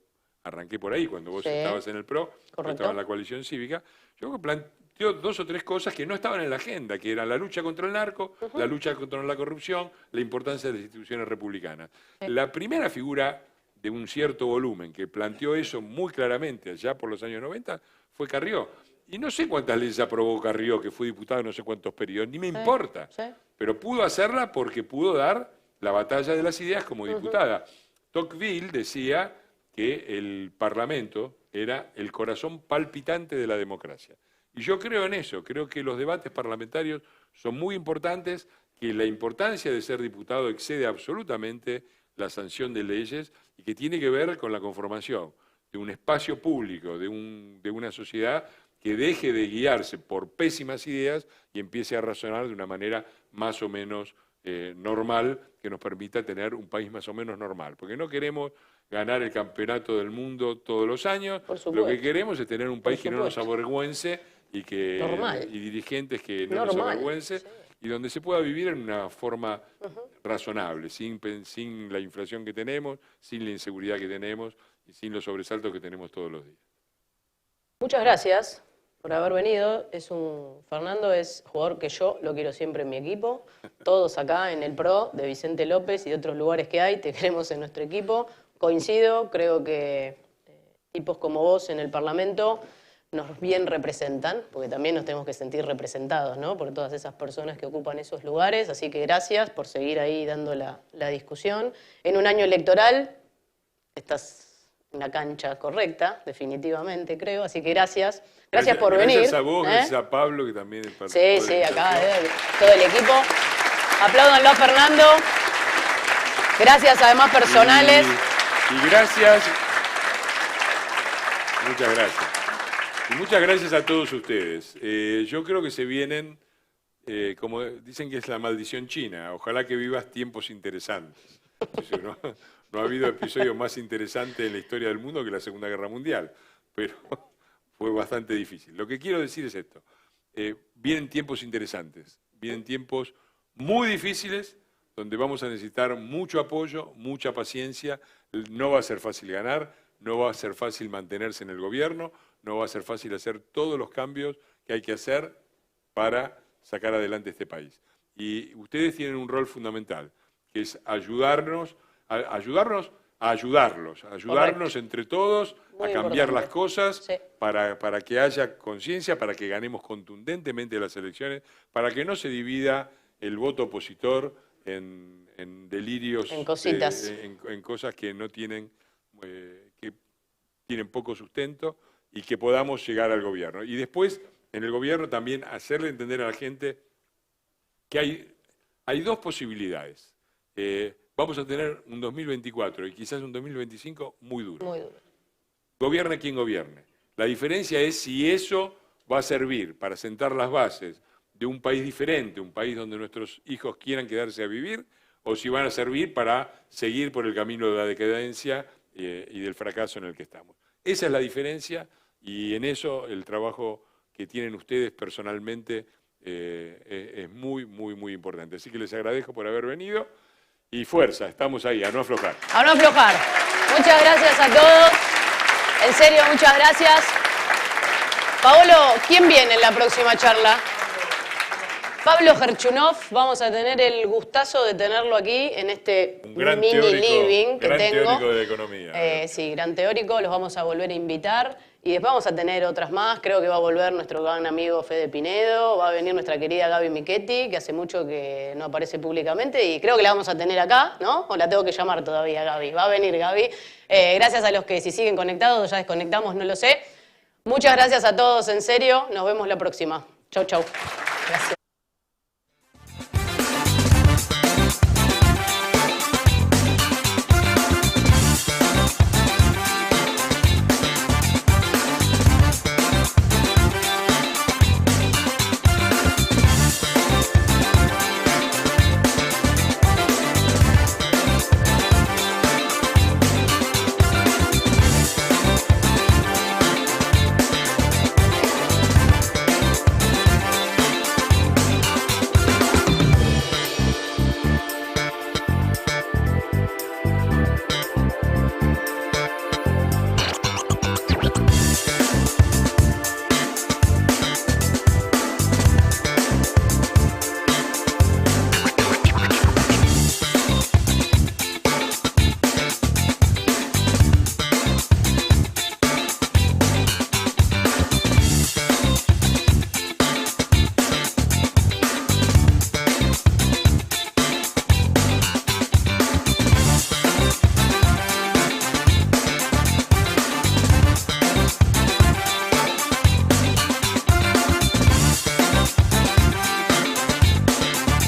arranqué por ahí cuando vos estabas en el PRO, yo estaba en la coalición cívica, yo creo que planteó 2 o 3 cosas que no estaban en la agenda, que eran la lucha contra el narco, la lucha contra la corrupción, la importancia de las instituciones republicanas. La primera figura de un cierto volumen que planteó eso muy claramente allá por los años 90 fue Carrió. Y no sé cuántas leyes aprobó Carrió, que fue diputado en no sé cuántos periodos, ni me importa. Pero pudo hacerla porque pudo dar la batalla de las ideas como diputada. Tocqueville decía que el Parlamento era el corazón palpitante de la democracia. Y yo creo en eso, creo que los debates parlamentarios son muy importantes, que la importancia de ser diputado excede absolutamente la sanción de leyes y que tiene que ver con la conformación de un espacio público, de una sociedad que deje de guiarse por pésimas ideas y empiece a razonar de una manera más o menos normal, que nos permita tener un país más o menos normal. Porque no queremos ganar el campeonato del mundo todos los años, lo que queremos es tener un país que no nos avergüence y dirigentes que no nos avergüence, y donde se pueda vivir en una forma razonable, sin la inflación que tenemos, sin la inseguridad que tenemos y sin los sobresaltos que tenemos todos los días. Muchas gracias por haber venido. Fernando es jugador que yo lo quiero siempre en mi equipo. Todos acá en el PRO de Vicente López y de otros lugares que hay, te queremos en nuestro equipo. Coincido, creo que tipos como vos en el Parlamento nos bien representan, porque también nos tenemos que sentir representados, ¿no?, por todas esas personas que ocupan esos lugares. Así que gracias por seguir ahí dando la discusión. En un año electoral estás en la cancha correcta, definitivamente, creo. Así que gracias. Gracias por venir. Gracias a vos, gracias a Pablo, que también es parte. Sí, acá todo el equipo. Apláudanlo a Fernando. Gracias, además, personales. Y gracias. Muchas gracias. Y muchas gracias a todos ustedes. Yo creo que se vienen, como dicen que es la maldición china, ojalá que vivas tiempos interesantes. No ha habido episodio más interesante en la historia del mundo que la Segunda Guerra Mundial, pero fue bastante difícil. Lo que quiero decir es esto. Vienen tiempos interesantes, vienen tiempos muy difíciles, donde vamos a necesitar mucho apoyo, mucha paciencia. No va a ser fácil ganar, no va a ser fácil mantenerse en el gobierno, no va a ser fácil hacer todos los cambios que hay que hacer para sacar adelante este país. Y ustedes tienen un rol fundamental, que es ayudarnos Correcto. entre todos Muy a cambiar importante. las cosas, Sí. para que haya conciencia, para que ganemos contundentemente las elecciones, para que no se divida el voto opositor en delirios, En cositas. en cosas que no tienen, que tienen poco sustento, y que podamos llegar al gobierno. Y después, en el gobierno también hacerle entender a la gente que hay dos posibilidades. Vamos a tener un 2024 y quizás un 2025 muy duro. Muy duro. Gobierne quien gobierne. La diferencia es si eso va a servir para sentar las bases de un país diferente, un país donde nuestros hijos quieran quedarse a vivir, o si van a servir para seguir por el camino de la decadencia y del fracaso en el que estamos. Esa es la diferencia, y en eso el trabajo que tienen ustedes personalmente es muy, muy, muy importante. Así que les agradezco por haber venido, y fuerza, estamos ahí, a no aflojar. A no aflojar. Muchas gracias a todos. En serio, muchas gracias. Paolo, ¿quién viene en la próxima charla? Pablo Gerchunov, vamos a tener el gustazo de tenerlo aquí en este mini living que tengo. Gran teórico de la economía. Sí, gran teórico, los vamos a volver a invitar. Y después vamos a tener otras más. Creo que va a volver nuestro gran amigo Fede Pinedo, va a venir nuestra querida Gaby Michetti, que hace mucho que no aparece públicamente, y creo que la vamos a tener acá, ¿no? O la tengo que llamar todavía, Gaby. Va a venir Gaby. Gracias a los que si siguen conectados, ya desconectamos, no lo sé. Muchas gracias a todos, en serio. Nos vemos la próxima. Chau, chau. Gracias.